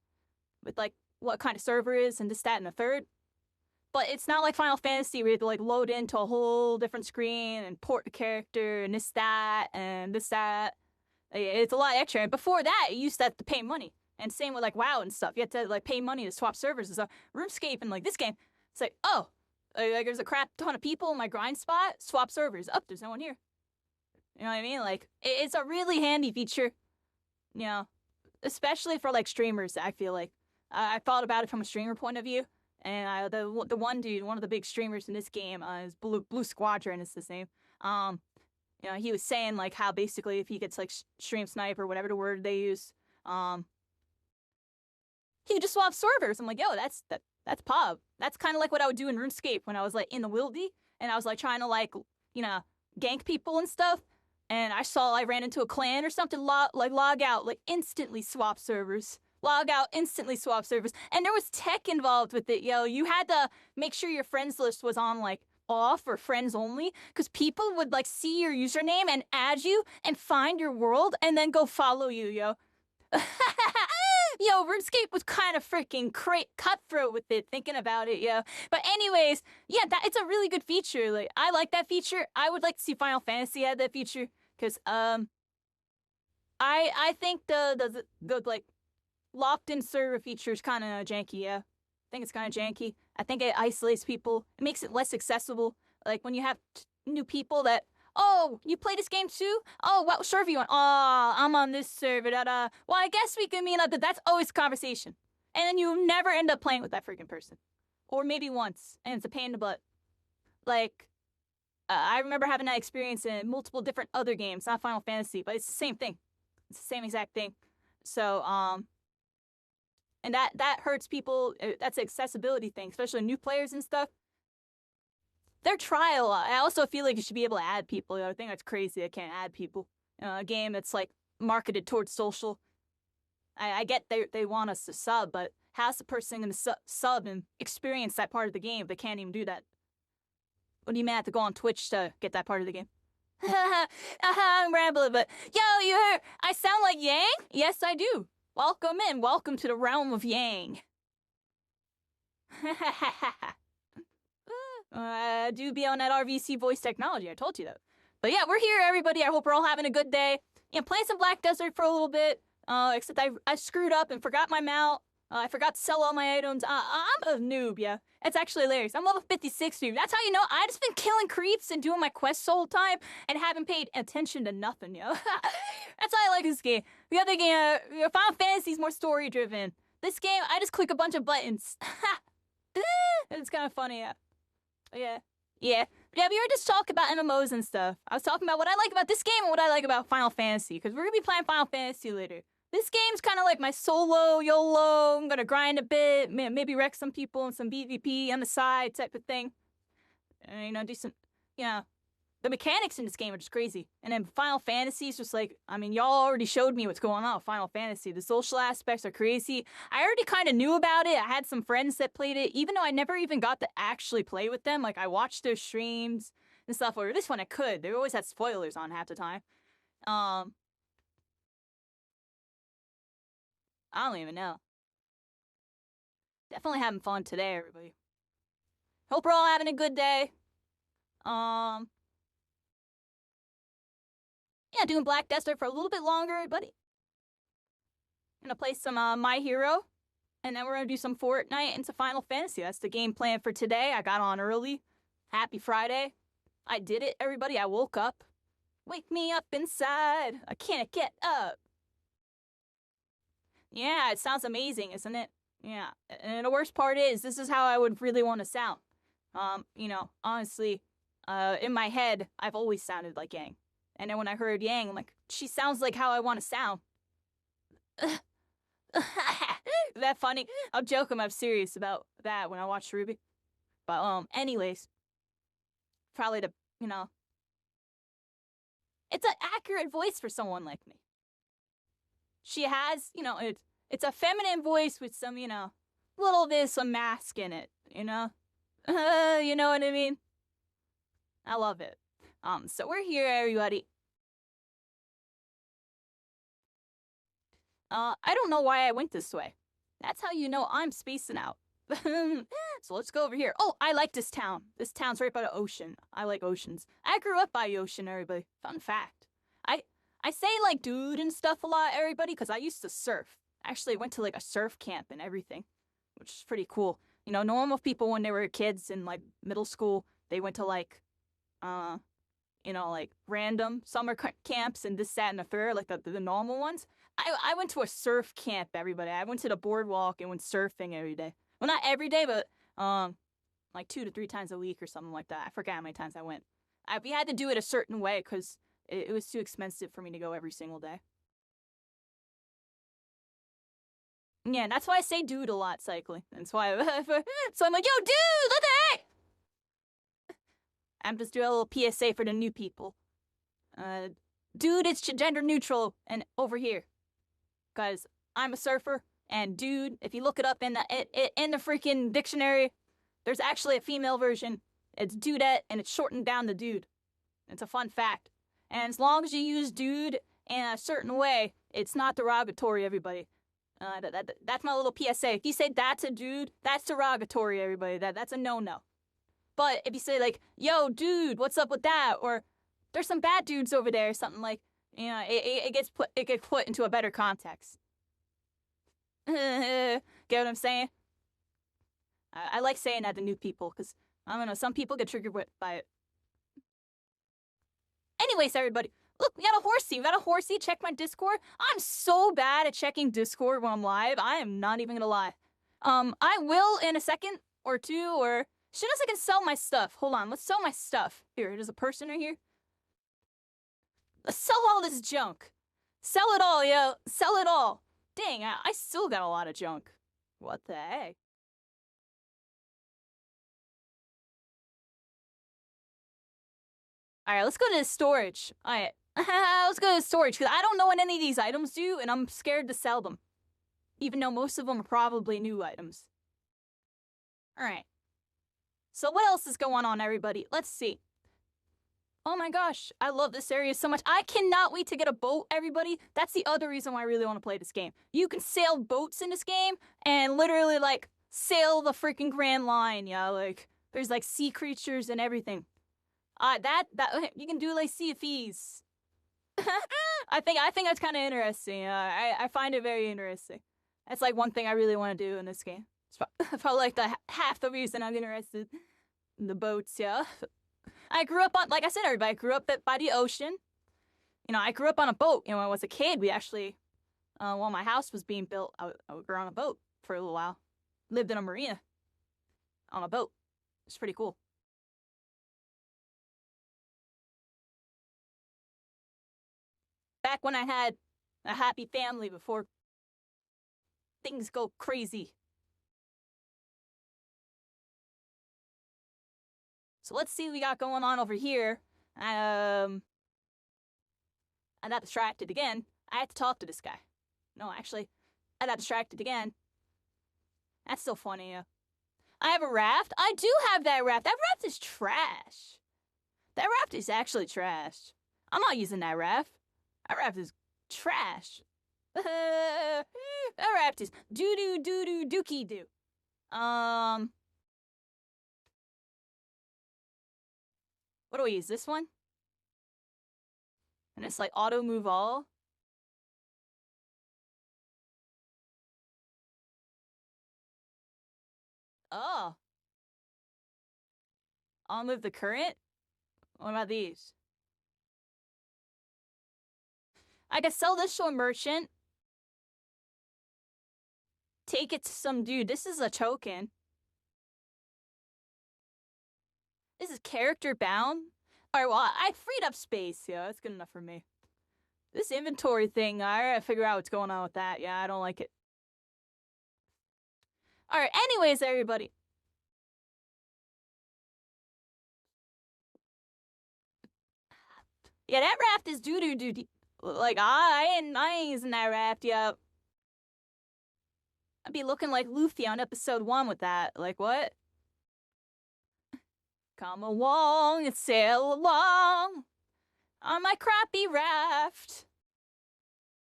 with like what kind of server is and this, that, and the third. But it's not like Final Fantasy where you have to like load into a whole different screen and port the character and this, that, and this, that. It's a lot extra. And before that, you used to have to pay money. And same with like WoW and stuff. You had to like pay money to swap servers and stuff. RuneScape and like this game, it's like, oh, like there's a crap ton of people in my grind spot, swap servers. Oh, there's no one here. You know what I mean? Like, it's a really handy feature, especially for like streamers. I feel like I thought about it from a streamer point of view. And the one dude, one of the big streamers in this game, is Blue Squadron is his name. He was saying like how basically if he gets like stream snipe or whatever the word they use, he could just swap servers. I'm like, yo, that's pub. That's kind of like what I would do in RuneScape when I was like in the wildy and I was like trying to like gank people and stuff. And I ran into a clan or something, log out, like instantly swap servers. Log out, instantly swap servers. And there was tech involved with it, yo. You had to make sure your friends list was on like off or friends only, because people would like see your username and add you and find your world and then go follow you, yo. Yo, RuneScape was kind of freaking cutthroat with it, thinking about it, yo. But anyways, yeah, it's a really good feature. Like, I like that feature. I would like to see Final Fantasy add that feature, because I think the like locked in server feature is kind of janky, yeah. I think it's kind of janky. I think it isolates people. It makes it less accessible. Like when you have new people that, oh, you play this game too? Oh, what server you on? Oh, I'm on this server. Da-da. Well, I guess we can mean that that's always conversation. And then you never end up playing with that freaking person. Or maybe once, and it's a pain in the butt. Like, I remember having that experience in multiple different other games, not Final Fantasy, but it's the same thing. It's the same exact thing. So, and that hurts people. That's an accessibility thing, especially new players and stuff. Their trial. I also feel like you should be able to add people. I think that's crazy. I can't add people. A game that's like marketed towards social. I get they want us to sub, but how's the person going to sub and experience that part of the game if they can't even do that? What do you mean I have to go on Twitch to get that part of the game? I'm rambling, but yo, you heard I sound like Yang? Yes, I do. Welcome in. Welcome to the realm of Yang. Do be on that RVC voice technology. I told you that. But yeah, we're here, everybody. I hope we're all having a good day. Playing some Black Desert for a little bit. Except I screwed up and forgot my mount. I forgot to sell all my items. I'm a noob, yeah. It's actually hilarious. I'm level 56 noob. That's how you know I just been killing creeps and doing my quests the whole time and haven't paid attention to nothing, yo. That's why I like this game. The other game, Final Fantasy is more story-driven. This game, I just click a bunch of buttons. It's kind of funny, yeah. Yeah, we were just talking about MMOs and stuff. I was talking about what I like about this game and what I like about Final Fantasy, because we're going to be playing Final Fantasy later. This game's kind of like my solo, YOLO, I'm going to grind a bit, maybe wreck some people and some PvP on the side type of thing. And, do some, the mechanics in this game are just crazy. And then Final Fantasy is just like, y'all already showed me what's going on with Final Fantasy. The social aspects are crazy. I already kind of knew about it. I had some friends that played it, even though I never even got to actually play with them. Like, I watched their streams and stuff, or this one I could. They always had spoilers on half the time. I don't even know. Definitely having fun today, everybody. Hope we're all having a good day. Yeah, doing Black Desert for a little bit longer, buddy. Gonna play some My Hero, and then we're gonna do some Fortnite and some Final Fantasy. That's the game plan for today. I got on early. Happy Friday. I did it, everybody. I woke up. Wake me up inside. I can't get up. Yeah, it sounds amazing, isn't it? Yeah, and the worst part is, this is how I would really want to sound. Honestly, in my head, I've always sounded like Yang. And then when I heard Yang, I'm like, she sounds like how I want to sound. That funny? I'm joking, I'm serious about that when I watched Ruby. But, anyways. Probably it's an accurate voice for someone like me. She has, it's a feminine voice with some, little bit of some mask in it, you know? You know what I mean? I love it. So we're here, everybody. I don't know why I went this way. That's how you know I'm spacing out. So let's go over here. Oh, I like this town. This town's right by the ocean. I like oceans. I grew up by the ocean, everybody. Fun fact. I say like dude and stuff a lot, everybody, because I used to surf. Actually, I went to like a surf camp and everything, which is pretty cool. Normal people when they were kids in like middle school, they went to like, like random summer camps and this, that, and the third, like the normal ones. I went to a surf camp, everybody. I went to the boardwalk and went surfing every day. Well, not every day, but like 2 to 3 times a week or something like that. I forgot how many times I went. We had to do it a certain way because it was too expensive for me to go every single day. Yeah, and that's why I say dude a lot cycling. That's why so I'm like, yo, dude, look at that! I'm just doing a little PSA for the new people. Dude, it's gender neutral and over here. Because I'm a surfer, and dude, if you look it up in the freaking dictionary, there's actually a female version. It's dudette, and it's shortened down to dude. It's a fun fact. And as long as you use dude in a certain way, it's not derogatory, everybody. That's my little PSA. If you say that's a dude, that's derogatory, everybody. That's a no-no. But if you say like, yo, dude, what's up with that? Or there's some bad dudes over there, or something like, it gets put into a better context. Get what I'm saying? I like saying that to new people, because, I don't know, some people get triggered by it. Anyways, everybody, look, we got a horsey. Check my Discord. I'm so bad at checking Discord when I'm live. I am not even gonna lie. I will in a second or two, or She knows I can sell my stuff. Hold on, let's sell my stuff. Here, there's a person right here. Let's sell all this junk. Sell it all, yo. Sell it all. Dang, I still got a lot of junk. What the heck? Alright, let's go to the storage. Alright. Let's go to the storage, because I don't know what any of these items do, and I'm scared to sell them. Even though most of them are probably new items. Alright. So what else is going on, everybody? Let's see. Oh my gosh, I love this area so much. I cannot wait to get a boat, everybody. That's the other reason why I really want to play this game. You can sail boats in this game and literally, like, sail the freaking Grand Line, yeah? Like, there's, like, sea creatures and everything. That you can do, like, sea of thieves. I think that's kind of interesting. I find it very interesting. That's, like, one thing I really want to do in this game. It's probably, like, half the reason I'm interested in the boats, yeah? I grew up on, like I said, everybody, I grew up by the ocean. You know, I grew up on a boat. You know, when I was a kid, we actually, while my house was being built, I would go on a boat for a little while. Lived in a marina on a boat. It's pretty cool. Back when I had a happy family before things go crazy. So let's see what we got going on over here. I got distracted again. I had to talk to this guy. No, actually, I got distracted again. That's still funny, yeah. I have a raft. I do have that raft. That raft is trash. That raft is actually trash. I'm not using that raft. That raft is trash. That raft is doo-doo doo-doo dookie doo. What do we use? This one? And it's like auto move all. Oh. I'll move the current? What about these? I could sell this to a merchant. Take it to some dude. This is a token. This is character bound. Alright, well, I freed up space. Yeah, that's good enough for me. This inventory thing, I gotta figure out what's going on with that. Yeah, I don't like it. Alright, anyways, everybody. Yeah, that raft is doo-doo-doo. Like, I ain't using that raft yet. I'd be looking like Luffy on episode 1 with that. Like, what? Come along and sail along on my crappy raft.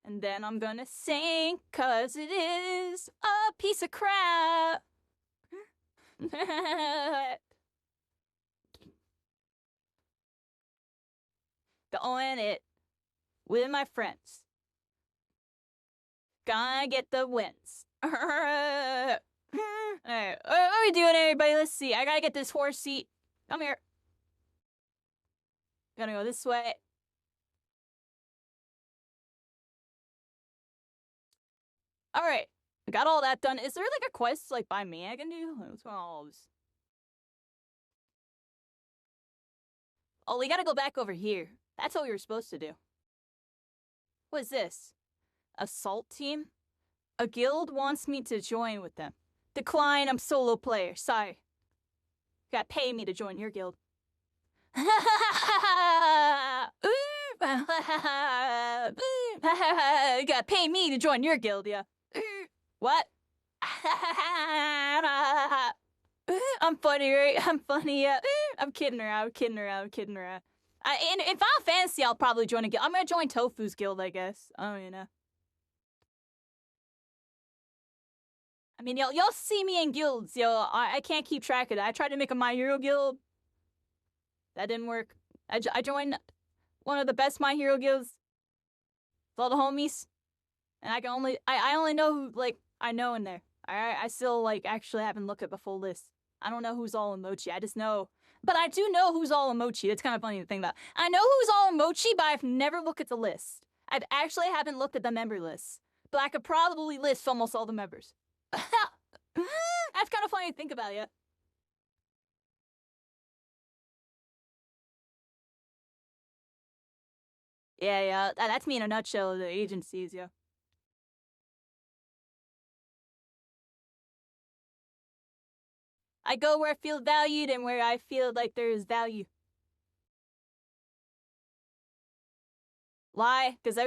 And then I'm gonna sink, 'cause it is a piece of crap. Going it with my friends. Gonna get the wins. Alright, what are we doing, everybody? Let's see. I gotta get this horse seat. Come here. Gonna go this way. Alright. I got all that done. Is there like a quest like by me I can do? What's going on all this? Oh, we gotta go back over here. That's what we were supposed to do. What is this? Assault team? A guild wants me to join with them. Decline, I'm solo player. Sorry. You gotta pay me to join your guild. You gotta pay me to join your guild, yeah. What? I'm funny, right? I'm funny, yeah. I'm kidding around, I'm kidding around, I'm kidding around. In Final Fantasy, I'll probably join a guild. I'm gonna join Tofu's guild, I guess. Oh, you know. I mean, y'all see me in guilds, yo. I can't keep track of that. I tried to make a My Hero guild. That didn't work. I joined one of the best My Hero guilds with all the homies. And I only know who, like, I know in there. I still, like, actually haven't looked at the full list. I don't know who's all emoji. I just know. But I do know who's all emoji. It's kind of funny to think about. I know who's all emoji, but I've never looked at the list. I've actually haven't looked at the member list. But I could probably list almost all the members. That's kind of funny to think about, yeah. Yeah. That's me in a nutshell. The agencies, yeah. I go where I feel valued and where I feel like there is value. Why? Because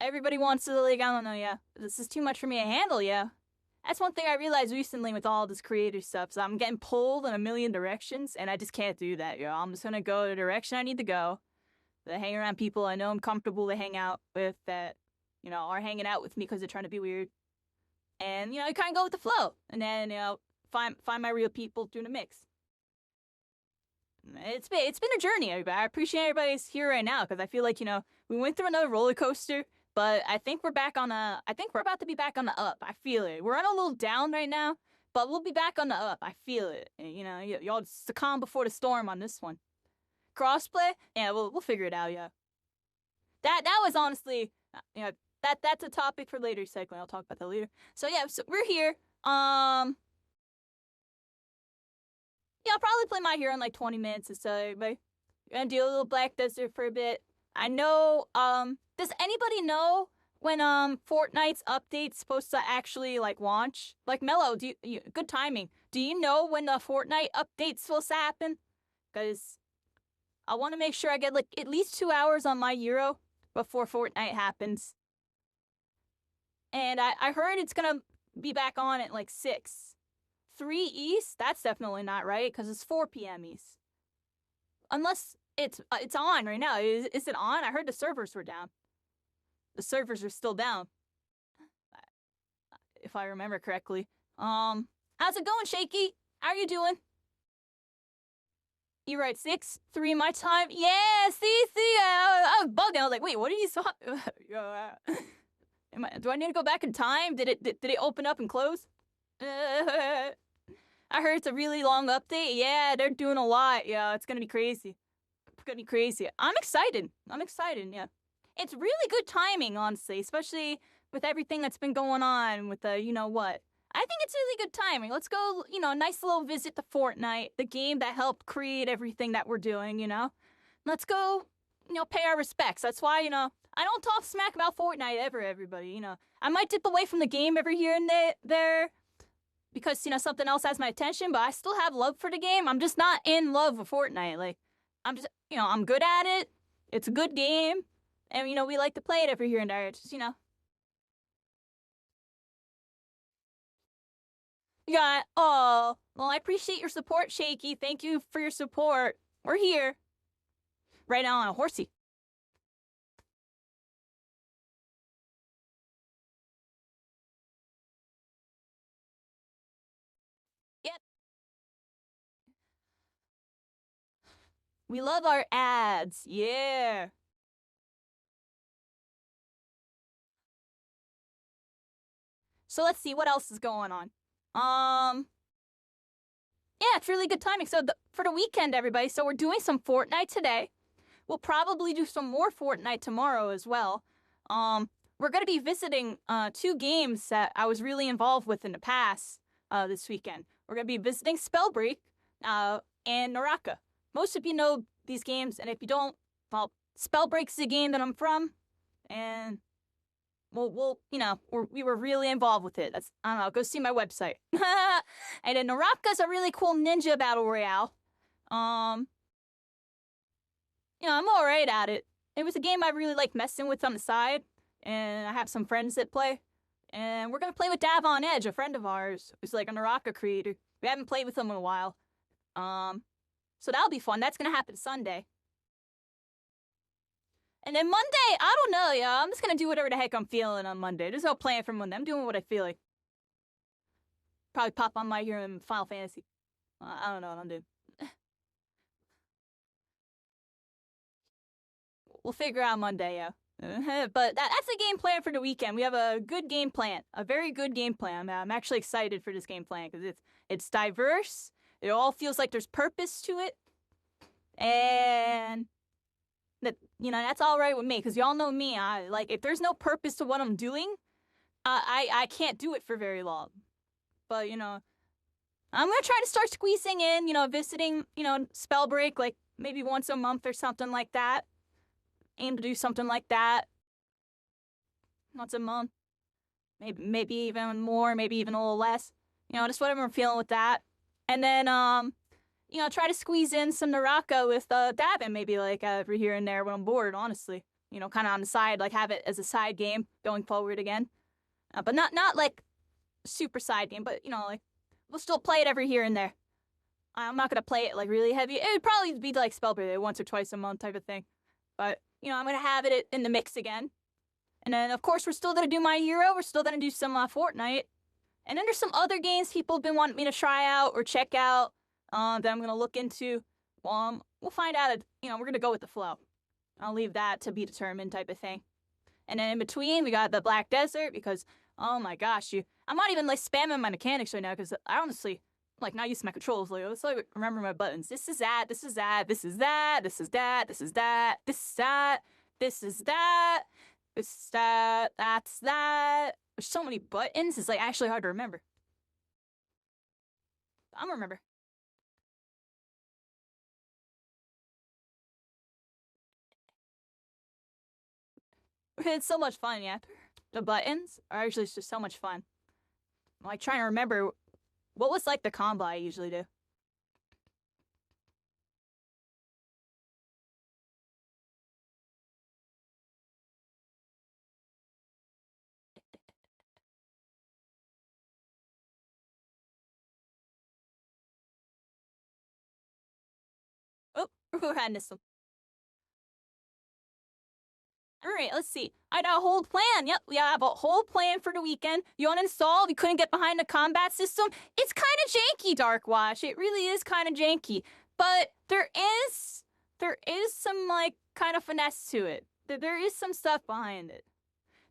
everybody wants to, like, I don't know, yeah. This is too much for me to handle, yeah. That's one thing I realized recently with all this creator stuff. So I'm getting pulled in a million directions, and I just can't do that, yo. I'm just gonna go the direction I need to go. I hang around people I know I'm comfortable to hang out with that, are hanging out with me because they're trying to be weird. And, you kind of go with the flow. And then, find my real people through the mix. It's been a journey, everybody. I appreciate everybody's here right now because I feel like, we went through another roller coaster, but I think we're about to be back on the up. I feel it. We're on a little down right now, but we'll be back on the up. I feel it. And, y'all succumb before the storm on this one. Crossplay? Yeah, we'll figure it out, yeah. That was honestly, that's a topic for later segment. I'll talk about that later. So yeah, so we're here. Yeah, I'll probably play My Hero in like 20 minutes or so, everybody. We're gonna do a little Black Desert for a bit. I know, does anybody know when, Fortnite's update's supposed to actually, like, launch? Like, Mello, good timing. Do you know when the Fortnite update's supposed to happen? Because I want to make sure I get, like, at least 2 hours on My Hero before Fortnite happens. And I heard it's gonna be back on at, like, 6. 3 East? That's definitely not right, because it's 4 p.m. East. Unless it's on right now. Is it on? I heard the servers were down. The servers are still down. If I remember correctly. How's it going, Shaky? How are you doing? You're right, 6, 3 my time. Yeah, see, I was bugging. I was like, wait, what are you talking? Do I need to go back in time? Did it open up and close? I heard it's a really long update. Yeah, they're doing a lot. Yeah, it's gonna be crazy. It's gonna be crazy. I'm excited. Yeah. It's really good timing, honestly, especially with everything that's been going on with the, what. I think it's really good timing. Let's go, a nice little visit to Fortnite, the game that helped create everything that we're doing, Let's go, pay our respects. That's why, I don't talk smack about Fortnite ever, everybody, I might dip away from the game every here and there because, something else has my attention, but I still have love for the game. I'm just not in love with Fortnite. Like, I'm just, I'm good at it. It's a good game. And, we like to play it every here and there. It's just, Yeah, oh, well, I appreciate your support, Shaky. Thank you for your support. We're here. Right now on a horsey. Yep. We love our ads. Yeah. So let's see what else is going on. Yeah, it's really good timing. So for the weekend, everybody. So we're doing some Fortnite today. We'll probably do some more Fortnite tomorrow as well. We're gonna be visiting 2 games that I was really involved with in the past this weekend. We're gonna be visiting Spellbreak and Naraka. Most of you know these games, and if you don't, well, Spellbreak's the game that I'm from, and we were really involved with it. I don't know, go see my website. And then Naraka's a really cool ninja battle royale. I'm alright at it. It was a game I really like messing with on the side, and I have some friends that play. And we're gonna play with Davon Edge, a friend of ours, who's like a Naraka creator. We haven't played with him in a while. So that'll be fun. That's gonna happen Sunday. And then Monday, I don't know, yeah. I'm just gonna do whatever the heck I'm feeling on Monday. There's no plan for Monday. I'm doing what I feel like. Probably pop on My Hero and Final Fantasy. I don't know what I'm doing. We'll figure out Monday, yeah. But that's the game plan for the weekend. We have a good game plan, a very good game plan. I'm actually excited for this game plan because it's diverse. It all feels like there's purpose to it, and that's all right with me because y'all know me. I like if there's no purpose to what I'm doing, I can't do it for very long. But I'm gonna try to start squeezing in, visiting, Spellbreak like maybe once a month or something like that. aim to do something like that once a month. Maybe even more, maybe even a little less. Just whatever I'm feeling with that. And then try to squeeze in some Naraka with dabbing, maybe like every here and there when I'm bored, honestly. Kind of on the side, like have it as a side game going forward again. But not like super side game, but like we'll still play it every here and there. I'm not gonna play it like really heavy. It would probably be like Spellblade once or twice a month type of thing. But I'm gonna have it in the mix again. And then of course we're still gonna do My Hero. We're still gonna do some Fortnite. And then there's some other games people have been wanting me to try out or check out that I'm gonna look into. We'll find out. We're gonna go with the flow. I'll leave that to be determined type of thing. And then in between we got the Black Desert because oh my gosh, I'm not even like spamming my mechanics right now because I honestly like not used to my controls. Like let's like remember my buttons. This is that. This is that. This is that. This is that. This is that. This is that. This is that. This is that. That's that. There's so many buttons. It's like actually hard to remember. I'm gonna remember. It's so much fun, yeah. The buttons are actually just so much fun. I'm like trying to remember what was like the combo I usually do. Oh, we're having this one. All right, let's see. I got a whole plan. Yep, we have a whole plan for the weekend. You uninstalled. You couldn't get behind the combat system. It's kind of janky, Darkwash. It really is kind of janky. But there is some like kind of finesse to it. There is some stuff behind it.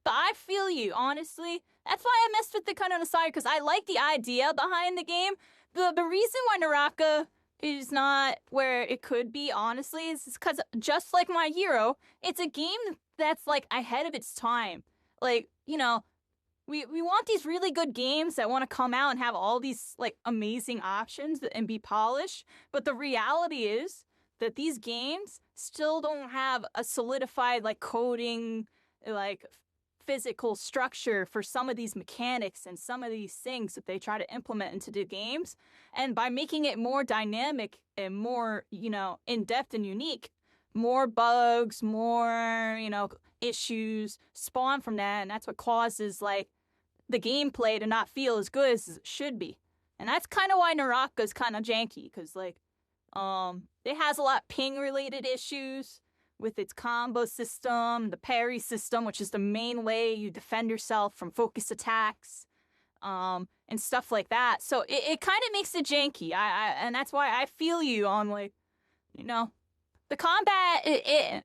But I feel you, honestly. That's why I messed with it kind of on the side because I like the idea behind the game. The reason why Naraka is not where it could be, honestly, is because just like My Hero, it's a game that's like ahead of its time. Like, we want these really good games that want to come out and have all these like amazing options and be polished. But the reality is that these games still don't have a solidified like coding, like physical structure for some of these mechanics and some of these things that they try to implement into the games. And by making it more dynamic and more, in depth and unique, more bugs, more, issues spawn from that. And that's what causes like the gameplay to not feel as good as it should be. And that's kind of why Naraka's kind of janky because like, it has a lot of ping related issues with its combo system, the parry system, which is the main way you defend yourself from focus attacks, and stuff like that. So it kind of makes it janky. And that's why I feel you on like, the combat. It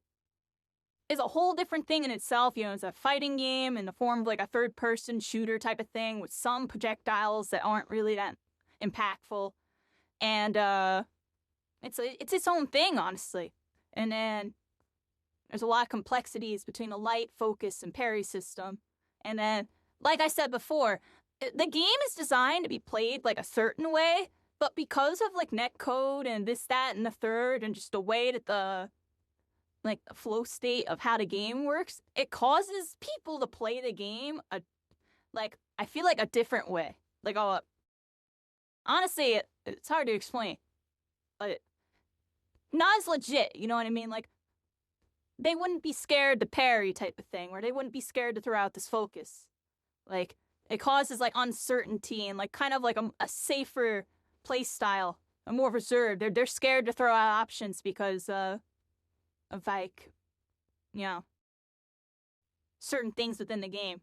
is a whole different thing in itself. It's a fighting game in the form of like a third-person shooter type of thing with some projectiles that aren't really that impactful, and it's its own thing, honestly. And then there's a lot of complexities between the light, focus, and parry system. And then, like I said before, the game is designed to be played like a certain way, but because of like netcode and this, that, and the third, and just the way that the flow state of how the game works, it causes people to play the game I feel like a different way. Like, honestly, it's hard to explain, but not as legit. You know what I mean? Like, they wouldn't be scared to parry type of thing, or they wouldn't be scared to throw out this focus. Like, it causes like uncertainty and like kind of like a safer play style, a more reserved. They're scared to throw out options because of like, certain things within the game.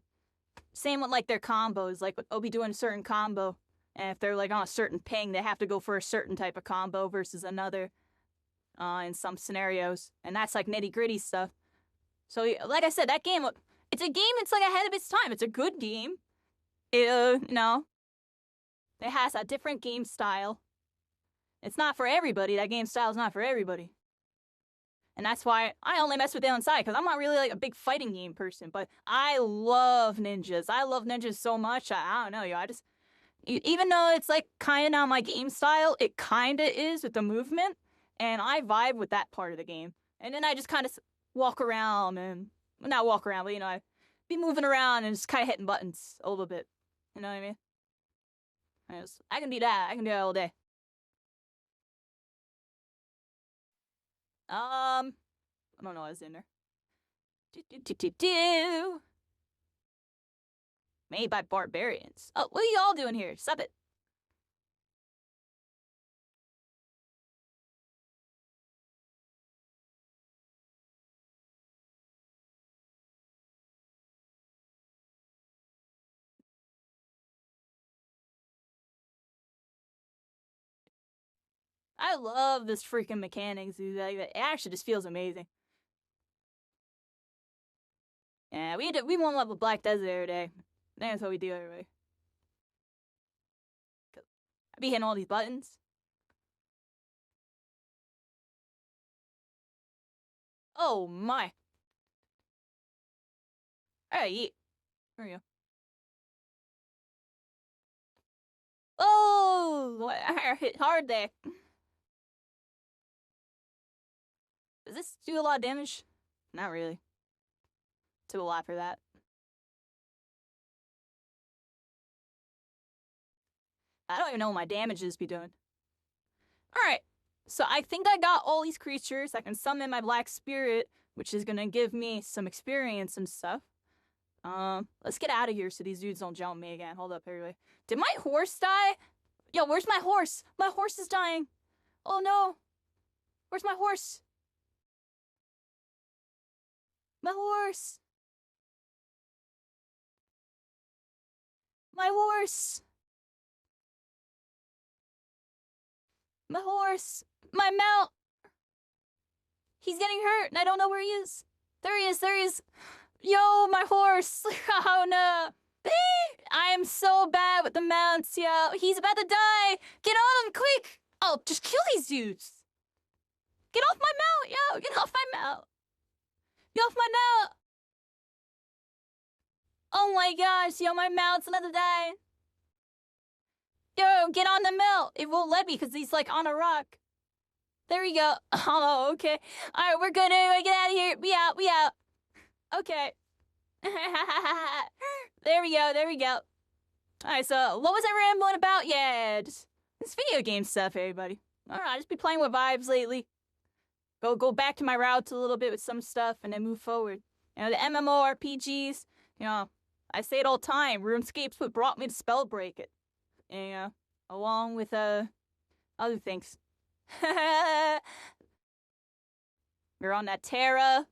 Same with like their combos. Like they'll be doing a certain combo, and if they're like on a certain ping, they have to go for a certain type of combo versus another. In some scenarios, and that's like nitty gritty stuff. So, like I said, that game, it's a game that's like ahead of its time. It's a good game. It has a different game style. It's not for everybody. That game style is not for everybody. And that's why I only mess with it on side, because I'm not really like a big fighting game person, but I love ninjas. I love ninjas so much. I don't know, I just, even though it's like kind of not my game style, it kind of is with the movement. And I vibe with that part of the game. And then I just kind of walk around and well, not walk around, but I be moving around and just kind of hitting buttons a little bit. You know what I mean? I can do that. I can do that all day. I don't know what's in there. Do. Made by barbarians. Oh, what are you all doing here? Stop it. I love this freaking mechanics, dude. Like, it actually just feels amazing. Yeah, we won't level Black Desert every day. That's what we do every day. I be hitting all these buttons. Oh my. Alright, yeet. There we go. Oh, I hit hard there. Does this do a lot of damage? Not really. Took a lot for that. I don't even know what my damages be doing. Alright, so I think I got all these creatures. I can summon my Black Spirit, which is gonna give me some experience and stuff. Let's get out of here so these dudes don't jump me again. Hold up, everybody. Did my horse die? Yo, where's my horse? My horse is dying. Oh no. Where's my horse? My horse. My horse. My horse. My mount. He's getting hurt and I don't know where he is. There he is. There he is. Yo, my horse. Oh no. I am so bad with the mounts, yo. He's about to die. Get on him, quick. Oh, just kill these dudes. Get off my mount, yo. Get off my mount. Get off my mount. Oh my gosh, yo, my mount's about to die. Yo, get on the mount. It won't let me because he's like on a rock. There we go. Oh, okay. Alright, we're good. Anyway, get out of here. We out. We out. Okay. There we go. There we go. Alright, so what was I rambling about? Yeah, just this video game stuff, everybody. Alright, I just be playing with vibes lately. Go back to my routes a little bit with some stuff and then move forward. The MMORPGs, I say it all the time. RuneScape's what brought me to Spellbreak it. And, along with other things. We're on that Terra,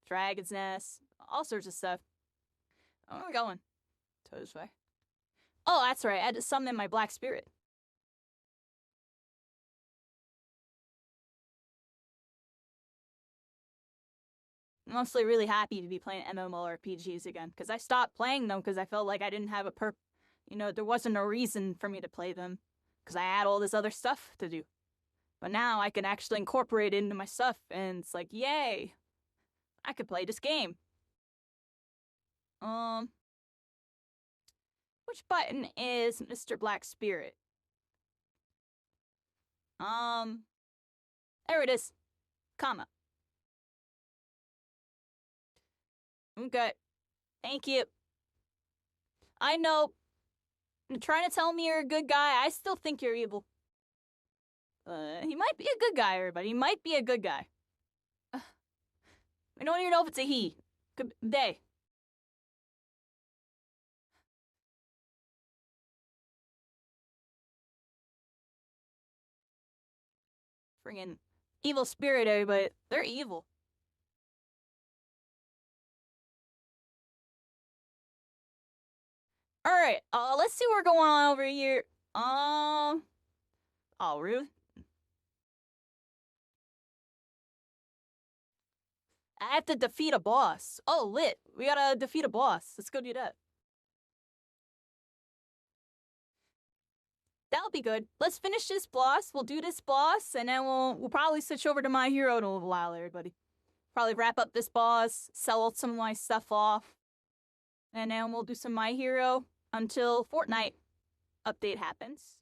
Dragon's Nest, all sorts of stuff. Where are we going? To this way. Oh, that's right. I had to summon my Black Spirit. I'm mostly really happy to be playing MMORPGs again because I stopped playing them because I felt like I didn't have a there wasn't a reason for me to play them because I had all this other stuff to do. But now I can actually incorporate it into my stuff and it's like, yay! I could play this game. Which button is Mr. Black Spirit? There it is. Comma. Okay. Thank you. I know. You're trying to tell me you're a good guy. I still think you're evil. He might be a good guy, everybody. He might be a good guy. I don't even know if it's a he. Could they. Friggin' evil spirit, everybody. They're evil. Alright, let's see what's going on over here. Oh, really? I have to defeat a boss. Oh, lit. We gotta defeat a boss. Let's go do that. That'll be good. Let's finish this boss. We'll do this boss, and then we'll probably switch over to My Hero in a little while, everybody. Probably wrap up this boss, sell some of my stuff off, and then we'll do some My Hero until Fortnite update happens.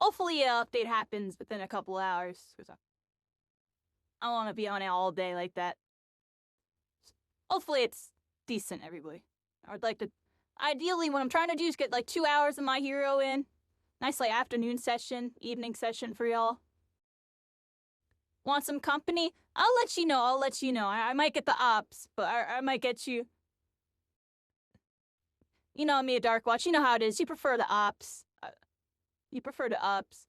Hopefully, update happens within a couple hours. I want to be on it all day like that. Hopefully it's decent, everybody. I would like to, ideally, what I'm trying to do is get like 2 hours of My Hero in. Nice like afternoon session, evening session for y'all. Want some company? I'll let you know. I might get the ops, but I might get you. You know me, Dark Watch. You know how it is. You prefer the ops. You prefer the ops.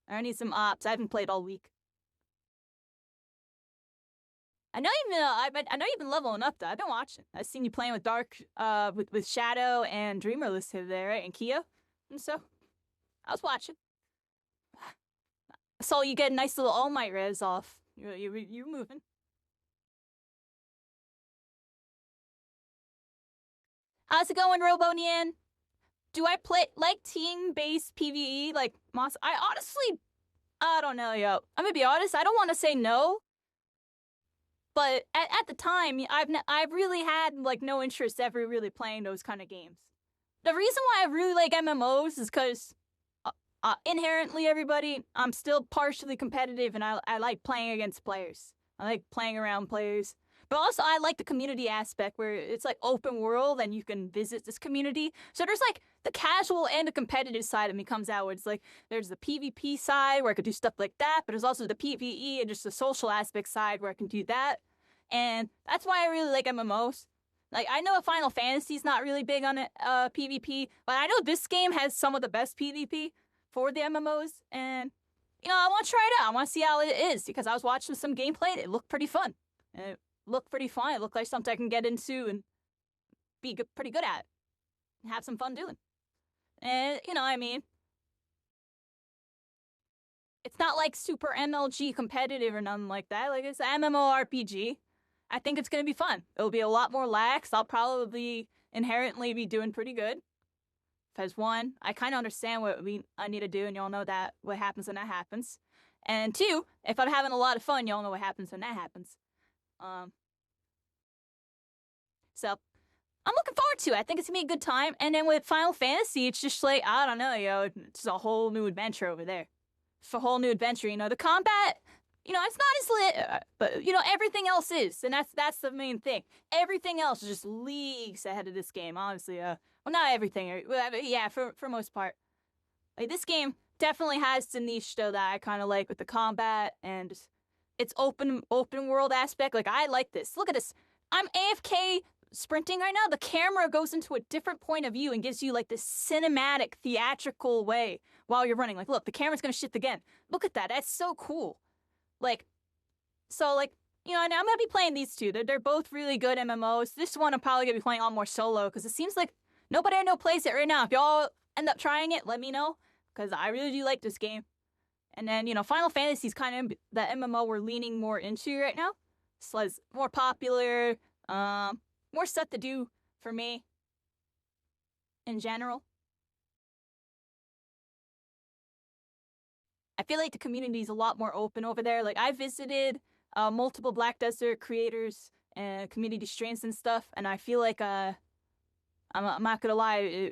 I need some ops. I haven't played all week. I know you've been leveling up though. I've been watching. I've seen you playing with Dark, with Shadow and Dreamerless over there, right? And Kia, and so I was watching. I saw you get a nice little All Might res off. You're moving. How's it going, Robonian? Do I play like team-based PvE like Moss? I honestly, I don't know, yo. I'm gonna be honest. I don't want to say no, but at the time, I've really had like no interest ever really playing those kind of games. The reason why I really like MMOs is because inherently, everybody, I'm still partially competitive, and I like playing against players. I like playing around players. But also, I like the community aspect where it's like open world and you can visit this community. So there's like the casual and the competitive side of me comes out where it's like there's the PvP side where I could do stuff like that, but there's also the PvE and just the social aspect side where I can do that. And that's why I really like MMOs. Like, I know Final Fantasy's not really big on PvP, but I know this game has some of the best PvP for the MMOs, and I want to try it out. I want to see how it is because I was watching some gameplay and it looked pretty fun. And it looked pretty fun. It looked like something I can get into and be pretty good at and have some fun doing. And, I mean, it's not like super MLG competitive or nothing like that. Like, it's an MMORPG. I think it's going to be fun. It'll be a lot more lax. I'll probably inherently be doing pretty good. Because one, I kind of understand what I need to do, and y'all know that what happens when that happens. And two, if I'm having a lot of fun, y'all know what happens when that happens. So I'm looking forward to it. I think it's gonna be a good time. And then with Final Fantasy, it's just like, I don't know, it's a whole new adventure over there. It's a whole new adventure. The combat, it's not as lit, but everything else is, and that's the main thing. Everything else is just leagues ahead of this game, honestly. Well, not everything, yeah, for most part. Like, this game definitely has the niche though that I kind of like with the combat and its open world aspect. Like, I like this. Look at this. I'm AFK sprinting right now. The camera goes into a different point of view and gives you like this cinematic, theatrical way while you're running. Like, look, the camera's gonna shift again. Look at that. That's so cool. Like, so like, and I'm gonna be playing these two. They're both really good MMOs. This one I'm probably gonna be playing a lot more solo because it seems like nobody I know plays it right now. If y'all end up trying it, let me know because I really do like this game. And then, Final Fantasy's kind of the MMO we're leaning more into right now. So it's more popular, more stuff to do for me in general. I feel like the community is a lot more open over there. Like, I visited multiple Black Desert creators and community streams and stuff, and I feel like I'm not gonna lie,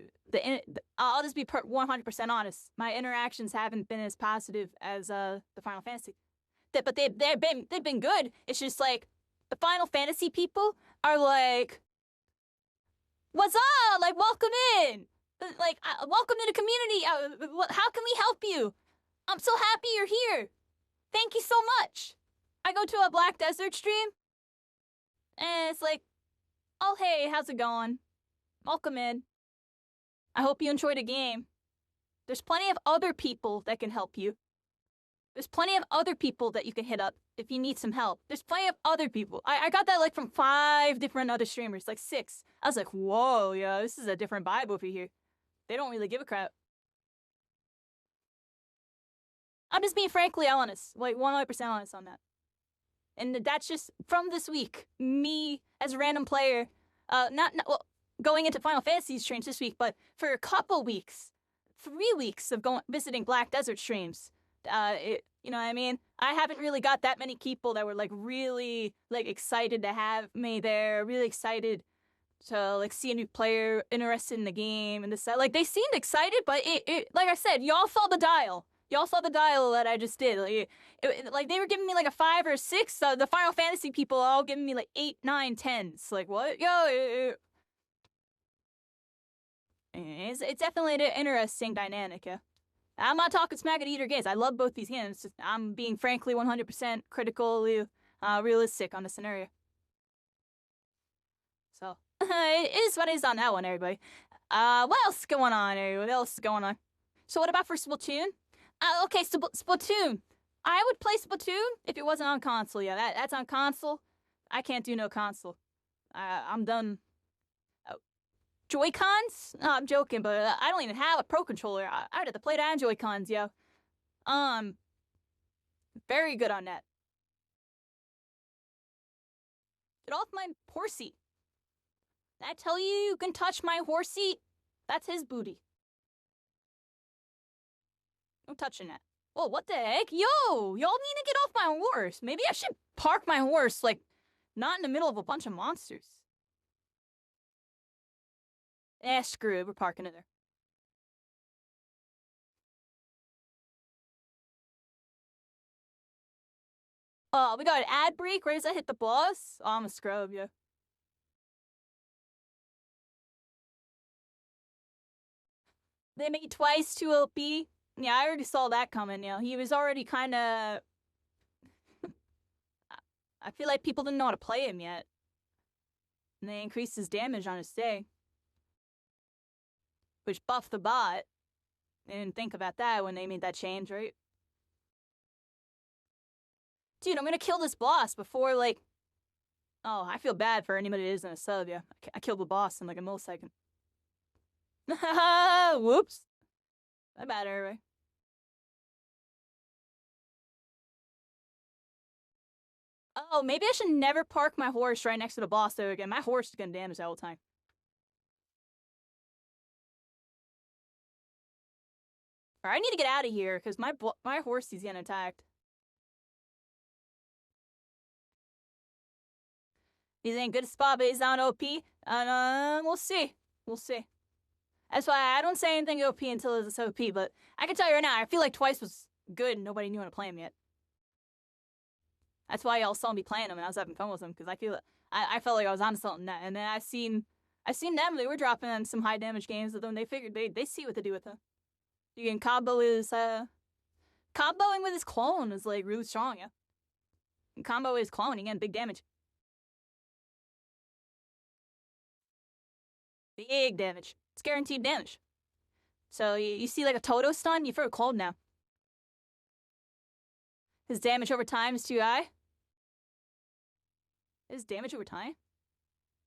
I'll just be 100% honest. My interactions haven't been as positive as the Final Fantasy, but they've been good. It's just like the Final Fantasy people are like, "What's up? Like, welcome in. Like, welcome to the community. How can we help you? I'm so happy you're here. Thank you so much." I go to a Black Desert stream, and it's like, "Oh, hey, how's it going? Welcome in. I hope you enjoy the game. There's plenty of other people that can help you. There's plenty of other people that you can hit up if you need some help. There's plenty of other people." I got that like from 5 different other streamers, like 6. I was like, whoa, yeah, this is a different vibe over here. They don't really give a crap. I'm just being frankly honest, like 100% honest on that. And that's just from this week. Me as a random player, well, going into Final Fantasy streams this week, but for a couple weeks, 3 weeks of visiting Black Desert streams, you know what I mean? I haven't really got that many people that were like really like excited to have me there, really excited to like see a new player interested in the game and this that. Like, they seemed excited, but it like I said, y'all saw the dial. Y'all saw the dial that I just did. Like they were giving me like a 5 or a 6. The Final Fantasy people are all giving me like 8, 9, 10s. Like what? It's definitely an interesting dynamic. Yeah. I'm not talking smack at either games. I love both these games. I'm being frankly 100% critically realistic on the scenario. So it is what it is on that one, everybody. What else is going on? What else is going on? So what about for Splatoon? Okay, Splatoon. I would play Splatoon if it wasn't on console. Yeah, that's on console. I can't do no console. I'm done. Joy-Cons? No, I'm joking, but I don't even have a Pro Controller. I'd have to play it on Joy-Cons, yo. Very good on that. Get off my horsey. Did I tell you can touch my horsey? That's his booty. No touching that. Whoa, what the heck? Yo, y'all need to get off my horse. Maybe I should park my horse, like, not in the middle of a bunch of monsters. Screw it. We're parking it there. We got an ad break. Right as I hit the boss. Oh, I'm a scrub, yeah. They made twice 2 LP. Yeah, I already saw that coming. You know, he was already kind of. I feel like people didn't know how to play him yet. And they increased his damage on his day, which buffed the bot. They didn't think about that when they made that change, right? Dude, I'm gonna kill this boss before, like. Oh, I feel bad for anybody that isn't a sub, yeah. I killed the boss in like a millisecond. Whoops. My bad, everybody. Oh, maybe I should never park my horse right next to the boss though again. My horse is getting damaged the whole time. Alright, I need to get out of here because my horse is getting attacked. He's in a good spot, but he's on OP. And we'll see. We'll see. That's why I don't say anything OP until it's OP, but I can tell you right now, I feel like Twice was good and nobody knew how to play him yet. That's why y'all saw me playing him and I was having fun with him, because I felt like I was on something. And then I seen them, they were dropping in some high damage games with them. They figured they see what to do with him. You can comboing with his clone is like really strong, yeah. And combo his clone, again, big damage. Big damage. It's guaranteed damage. So you see like a Toto stun, you feel cold now. His damage over time is too high. His damage over time?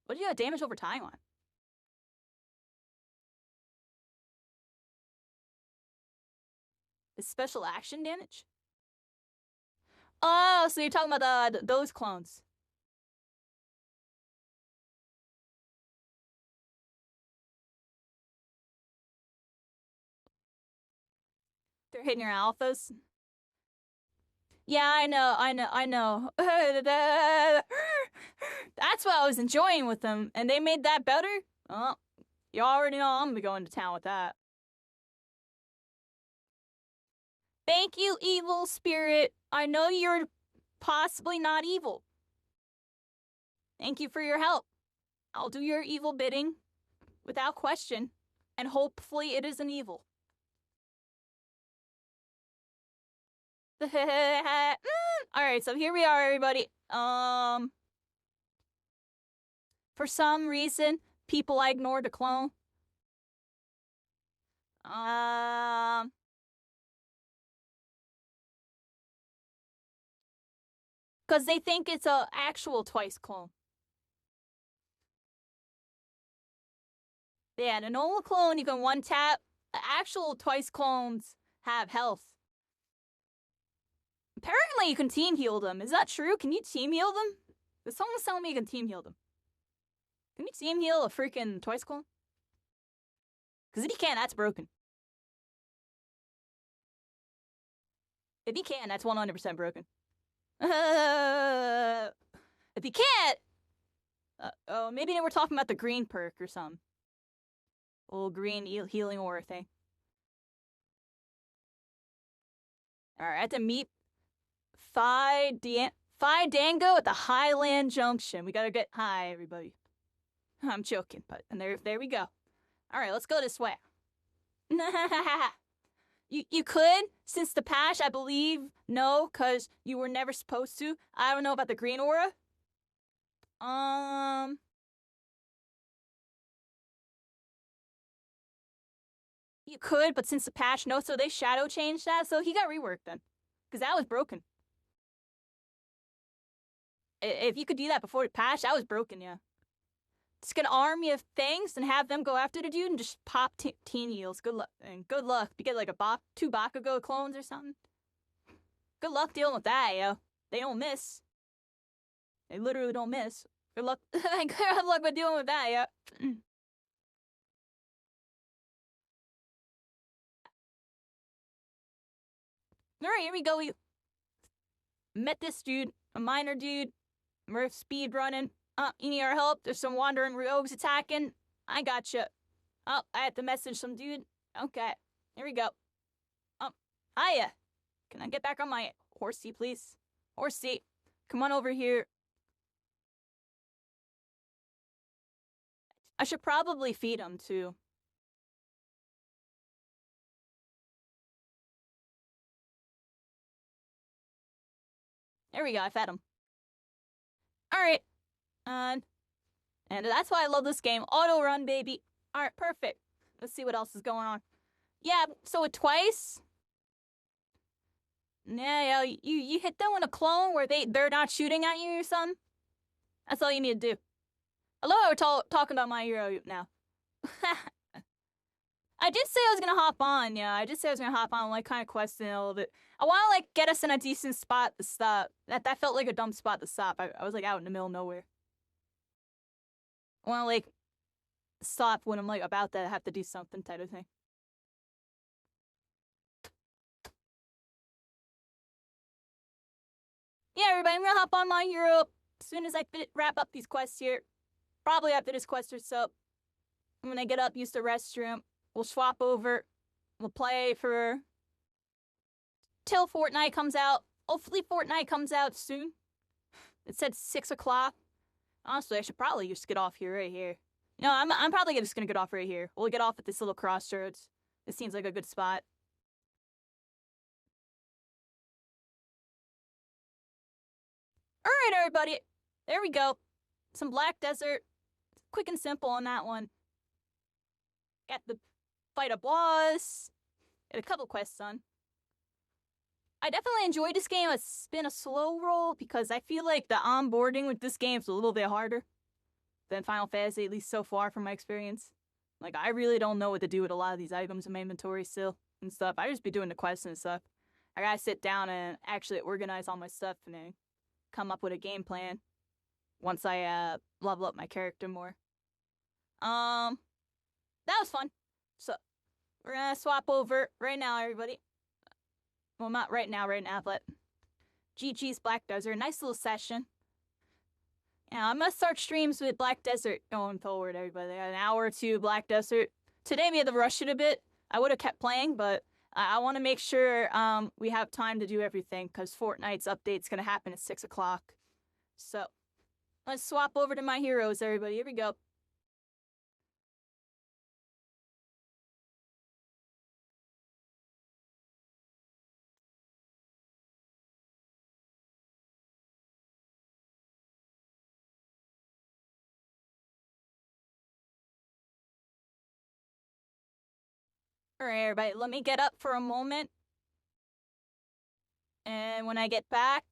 What do you got damage over time on? His special action damage? Oh, so you're talking about those clones. They're hitting your alphas. Yeah, I know. That's what I was enjoying with them, and they made that better? Oh, you already know I'm gonna be going to town with that. Thank you, evil spirit. I know you're possibly not evil. Thank you for your help. I'll do your evil bidding without question, and hopefully it isn't evil. Alright, so here we are, everybody. For some reason, people ignored the clone. Because they think it's a actual Twice clone. Yeah, the normal clone you can one tap. Actual Twice clones have health. Apparently you can team heal them. Is that true? Can you team heal them? Because someone's telling me you can team heal them. Can you team heal a freaking Twice clone? Because if you can't, that's broken. If you can, that's 100% broken. If you can't, oh, maybe they were talking about the green perk or something. Old green healing aura thing. Alright, I have to meet Phi Dango at the Highland Junction. We gotta get high, everybody. I'm joking, but and there we go. Alright, let's go this way. You could, since the patch, I believe, no, because you were never supposed to. I don't know about the green aura. You could, but since the patch, no, so they shadow changed that, so he got reworked then. Because that was broken. If you could do that before the patch, that was broken, yeah. Just get an army of things and have them go after the dude and just pop teen heals. Good luck. And good luck. You get like two Bakugo clones or something. Good luck dealing with that, yo. They don't miss. They literally don't miss. Good luck. Good luck with dealing with that, yo. Alright, here we go. We met this dude, a minor dude. We're speed running. You need our help? There's some wandering rogues attacking. I gotcha. Oh, I have to message some dude. Okay, here we go. Hiya. Can I get back on my horsey, please? Horsey, come on over here. I should probably feed him, too. There we go, I fed him. Alright. And that's why I love this game. Auto run, baby. Alright, perfect. Let's see what else is going on. Yeah, so with Twice. Yeah, you hit them with a clone where they're not shooting at you or something. That's all you need to do. Hello, we're talking about My Hero now. I did say I was gonna hop on, yeah. I did say I was gonna hop on, like, kind of question a little bit. I want to, like, get us in a decent spot to stop. That felt like a dumb spot to stop. I was, like, out in the middle of nowhere. I want to, like, stop when I'm, like, about to have to do something type of thing. Yeah, everybody, I'm gonna hop on My Hero as soon as I wrap up these quests here. Probably after this quest or so. When I get up, use the restroom. We'll swap over. We'll play for till Fortnite comes out. Hopefully Fortnite comes out soon. It said 6 o'clock. Honestly, I should probably just get off here right here. No, I'm probably just gonna get off right here. We'll get off at this little crossroads. This seems like a good spot. Alright, everybody. There we go. Some Black Desert. Quick and simple on that one. Got the fight a boss. Got a couple quests done. I definitely enjoyed this game. It's been a slow roll because I feel like the onboarding with this game is a little bit harder than Final Fantasy, at least so far from my experience. Like, I really don't know what to do with a lot of these items in my inventory still and stuff. I just be doing the quests and stuff. I gotta sit down and actually organize all my stuff and then come up with a game plan once I level up my character more. That was fun. So, we're gonna swap over right now, everybody. Well, not right now, but GG's Black Desert. Nice little session. Yeah, I'm gonna start streams with Black Desert going forward, everybody. An hour or two Black Desert. Today we had to rush it a bit. I would have kept playing, but I want to make sure we have time to do everything because Fortnite's update's gonna happen at 6 o'clock. So, let's swap over to My Heroes, everybody. Here we go. Alright, everybody, let me get up for a moment. And when I get back,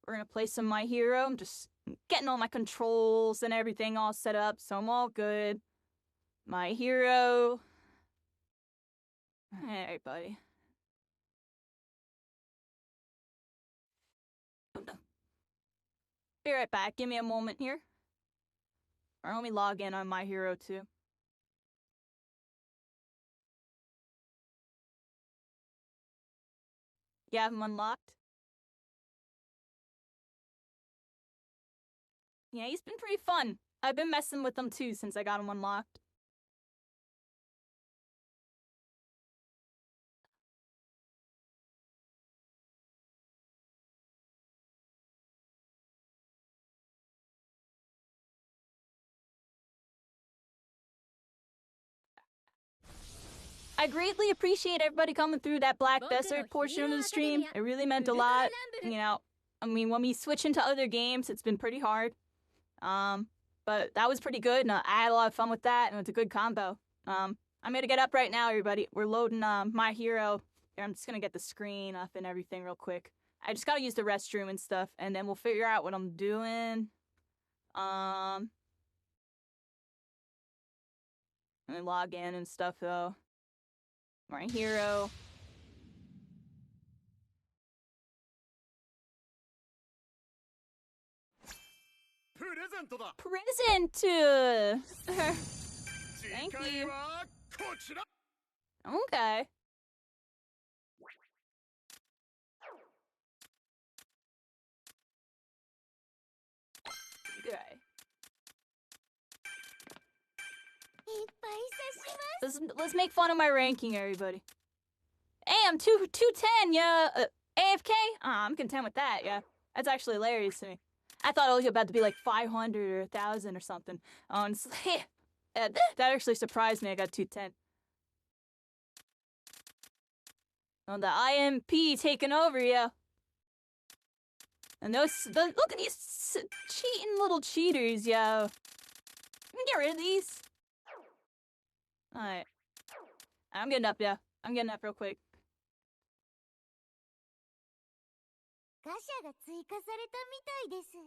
we're gonna play some My Hero. I'm just getting all my controls and everything all set up, so I'm all good. My Hero. Hey, buddy. Be right back. Give me a moment here. Or let me log in on My Hero too. You have him unlocked? Yeah, he's been pretty fun. I've been messing with him too since I got him unlocked. I greatly appreciate everybody coming through that Black Desert portion of the stream. It really meant a lot. You know, I mean, when we switch into other games, it's been pretty hard. But that was pretty good, and I had a lot of fun with that, and it was a good combo. I'm gonna get up right now, everybody. We're loading My Hero. Here, I'm just gonna get the screen up and everything real quick. I just gotta use the restroom and stuff, and then we'll figure out what I'm doing. Let me log in and stuff, though. My Hero. Present! Thank you. Okay. Okay. Let's make fun of my ranking, everybody. Hey, I'm 210, yeah. AFK? I'm content with that, yeah. That's actually hilarious to me. I thought it was about to be like 500 or 1,000 or something. Honestly, that actually surprised me. I got 210. Oh, the IMP taking over, yeah. And look at these cheating little cheaters, yo. Get rid of these. Alright. I'm getting up, yeah. I'm getting up real quick. ガシャが追加されたみたいです。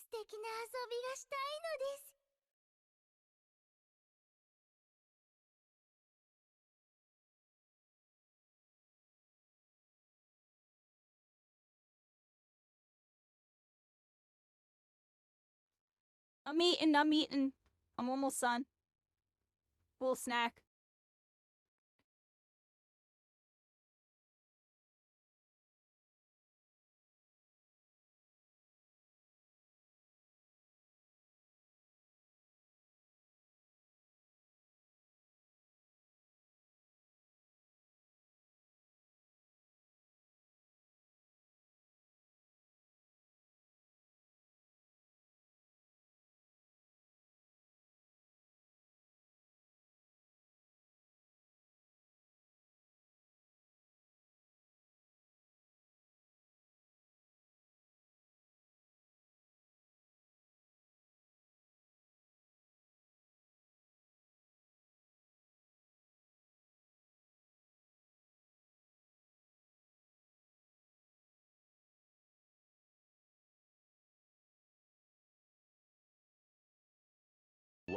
素敵な遊びがしたいのです。I'm eating. I'm almost done. Little snack.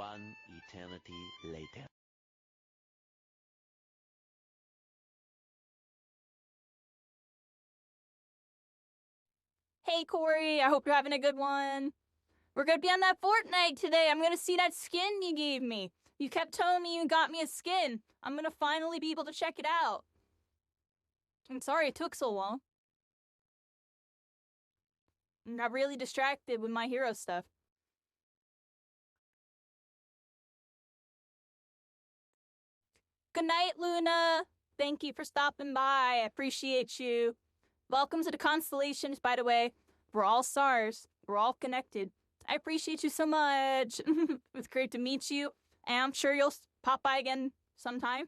One eternity later. Hey Corey, I hope you're having a good one. We're gonna be on that Fortnite today. I'm gonna see that skin you gave me. You kept telling me you got me a skin. I'm gonna finally be able to check it out. I'm sorry it took so long. I got really distracted with my hero stuff. Good night, Luna. Thank you for stopping by. I appreciate you. Welcome to the Constellations, by the way. We're all stars. We're all connected. I appreciate you so much. It's great to meet you. And I'm sure you'll pop by again sometime.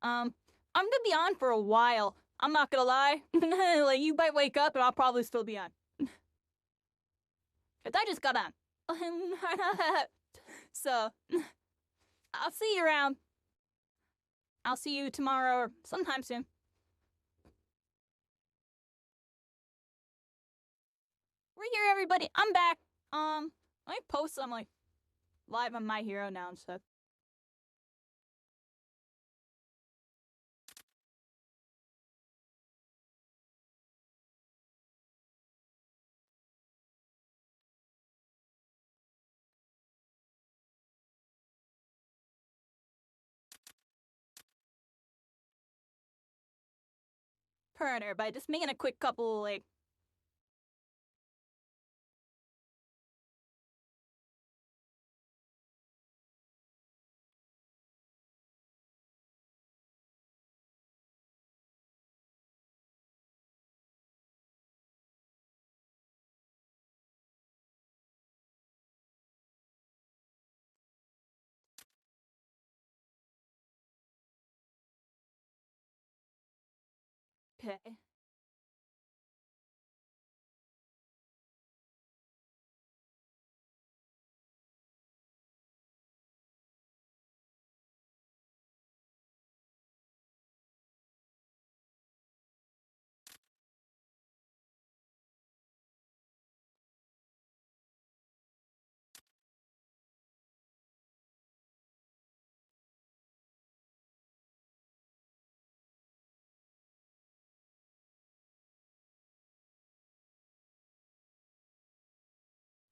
I'm gonna be on for a while. I'm not gonna lie. Like, you might wake up and I'll probably still be on. Cause I just got on. So, I'll see you around. I'll see you tomorrow or sometime soon. We're here, everybody. I'm back. Let me post some, like, live on My Hero now and stuff. Purring everybody, just making a quick couple, like, okay.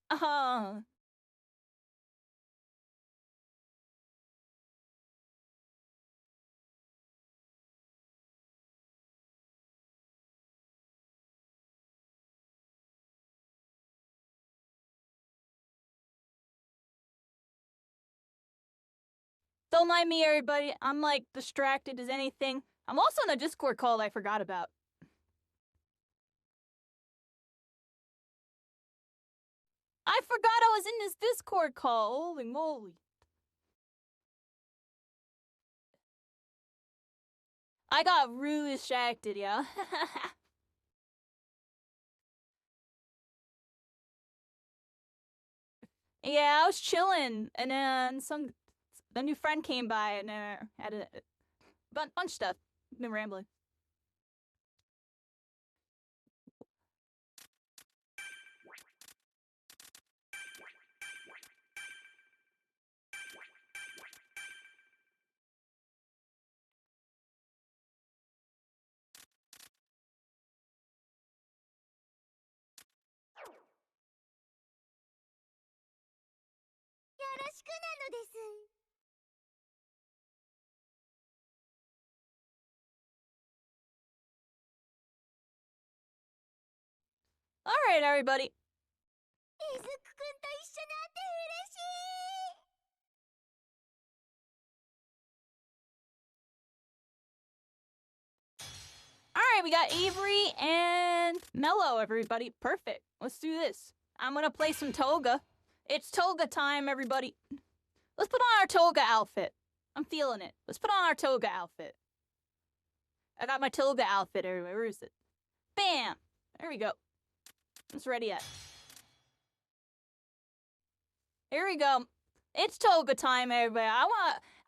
Uh-huh. Don't mind me, everybody. I'm, like, distracted as anything. I'm also on a Discord call I forgot about. I forgot I was in this Discord call. Holy moly. I got really distracted, yeah. Yeah, I was chilling, and then a new friend came by and had a bunch of stuff. Been rambling. All right, everybody. イズクくんと一緒なんて嬉しい。 All right, we got Avery and Mello, everybody. Perfect. Let's do this. I'm gonna play some Toga. It's Toga time, everybody. Let's put on our Toga outfit. I'm feeling it. Let's put on our Toga outfit. I got my Toga outfit everywhere. Where is it? Bam! There we go. It's ready yet. Here we go. It's Toga time, everybody.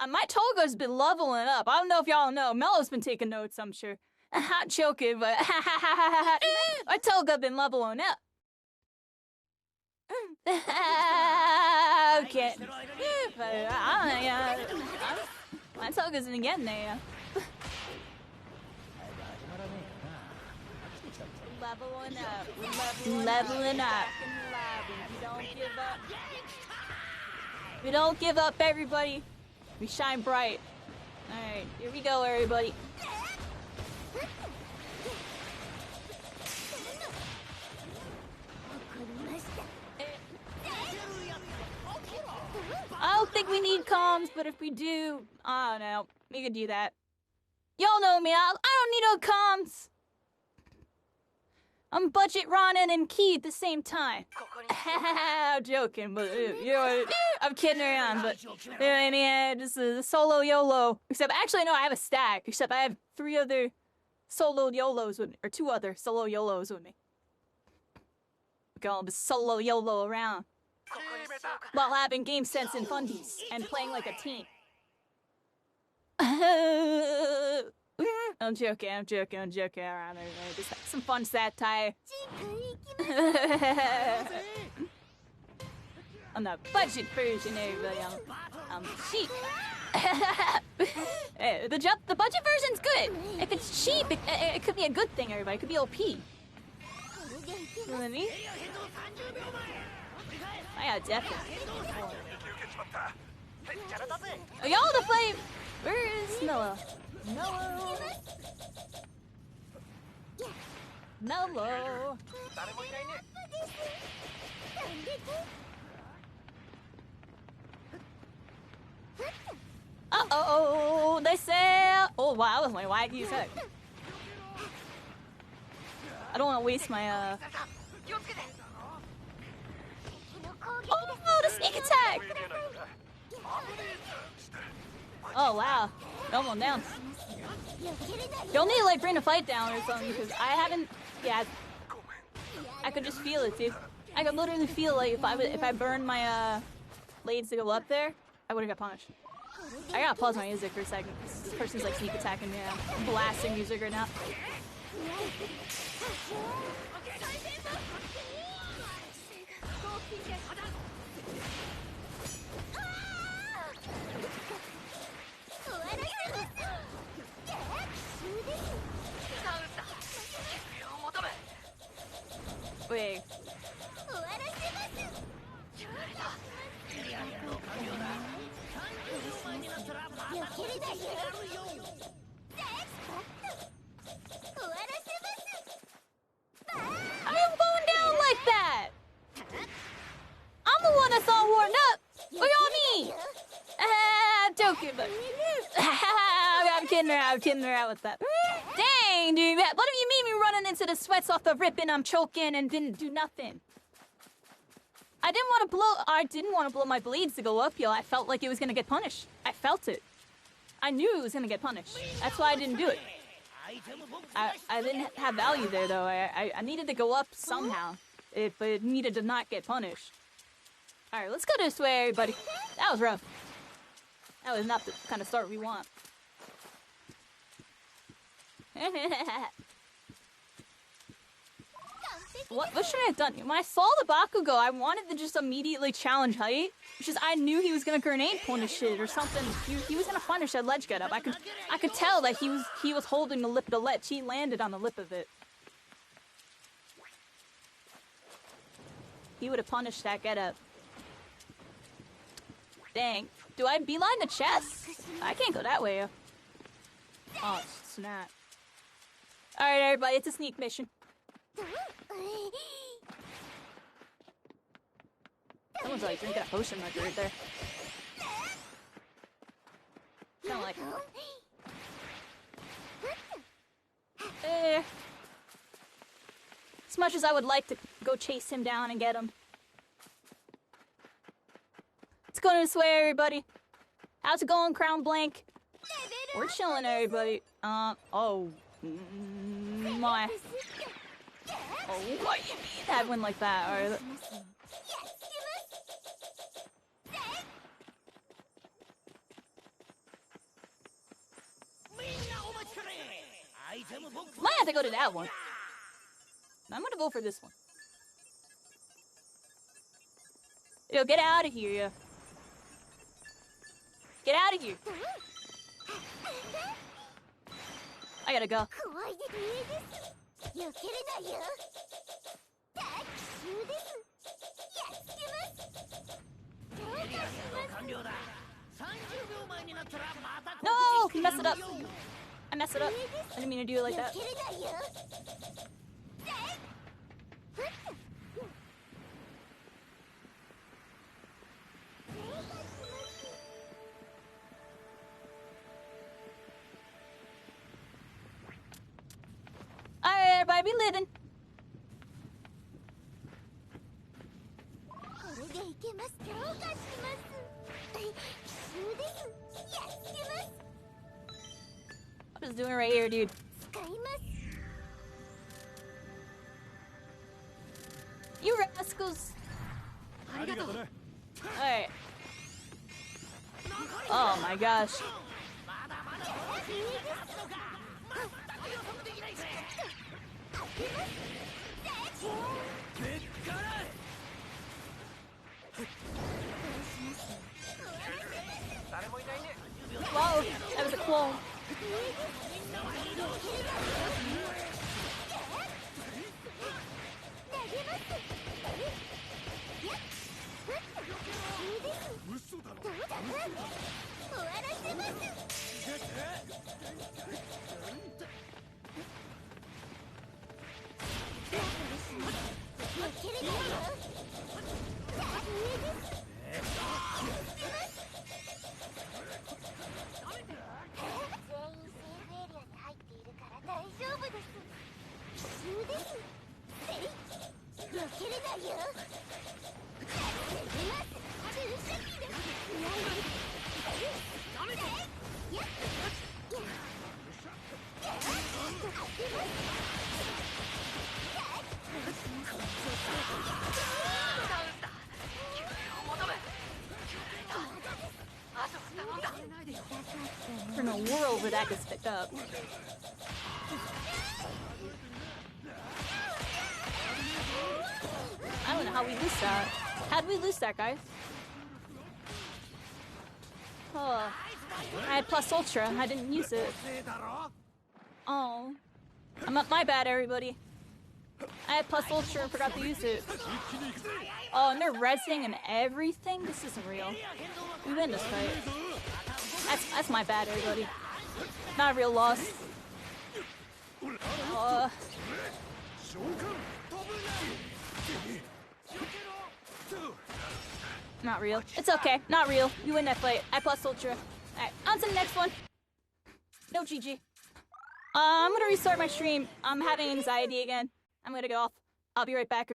My Toga's been leveling up. I don't know if y'all know. Mello's been taking notes, I'm sure. Not joking, but my Toga been leveling up. Okay. But I don't know, yeah. My talk isn't getting there. Leveling up. Leveling up. We don't give up. We don't give up, everybody. We shine bright. Alright, here we go, everybody. I don't think we need comms, but if we do, I don't know. We could do that. Y'all know me. I don't need no comms. I'm budget Ronin and Key at the same time. I'm joking, but you know, I'm kidding around. But you know what I mean? Just a solo YOLO. Except, actually, no, I have a stack. Except I have 3 other solo YOLOs with me, or 2 other solo YOLOs with me. Going solo YOLO around while having game sense and fundies and playing like a team. I'm joking. Around there. Just have some fun satire. On the budget version, everybody. I'm cheap. The budget version's good. If it's cheap, it could be a good thing, everybody. It could be OP. You know what I mean? Yeah, definitely. Y'all the flame. Where is Mello? Mello. Uh-oh, they say. Oh wow, that was my wacky tech. I don't want to waste my Oh, the sneak attack! Oh wow, almost down. You'll need to like bring the fight down or something because I haven't. Yeah, I could just feel it, dude. I could literally feel like if I burned my blades to go up there, I would have got punished. I gotta pause my music for a second. This person's like sneak attacking me. I'm blasting music right now. Wait. I am going down like that. I'm the one that's all worn up. What y'all mean? I'm joking, but I'm kidding around with that. Dang, dude. What do you mean me running into the sweats off the rip and I'm choking and didn't do nothing? I didn't want to blow my blades to go up, yo. I felt like it was gonna get punished. I felt it. I knew it was gonna get punished. That's why I didn't do it. I didn't have value there though. I needed to go up somehow. But it needed to not get punished. Alright, let's go this way, everybody. That was rough. That was not the kind of start we want. What should I have done? When I saw the Bakugo, I wanted to just immediately challenge height. Because I knew he was gonna grenade punish it or something. He was gonna punish that ledge get up. I could tell that he was holding the lip of the ledge. He landed on the lip of it. He would have punished that get up. Dang. Do I beeline the chest? I can't go that way. Oh, snap. Alright, everybody, it's a sneak mission. Someone's like drinking a potion like right there. Kinda like... As much as I would like to go chase him down and get him. Let's go this way, everybody. How's it going, Crown Blank? We're chilling, everybody. My. Oh, what do you mean that went like that? Alright. Might have to go to that one. I'm gonna go for this one. Yo, get out of here, yeah. Get out of here. I gotta go. 怖いで上です避けれないよ奇襲ですやっつけますどうかします No! He messed it up. I messed it up. I didn't mean to do it like that. 避けれないよ Alright, everybody be living. これでいけますどうかします奇襲ですやっつけます What is doing right here, dude? 使います You rascals. Alright. Oh my gosh. Whoa, that was a clone. For in a world where that gets picked up. I don't know how we lose that. How'd we lose that, guys? Oh, I had plus ultra. I didn't use it. Oh, my bad, everybody. I had plus ultra and forgot to use it. Oh, and they're rezzing and everything. This isn't real. We win this fight. That's my bad, everybody. Not a real loss. Not real. It's okay. Not real. You win that fight. I plus ultra. Alright, on to the next one. No GG. I'm gonna restart my stream. I'm having anxiety again. I'm gonna go off. I'll be right back.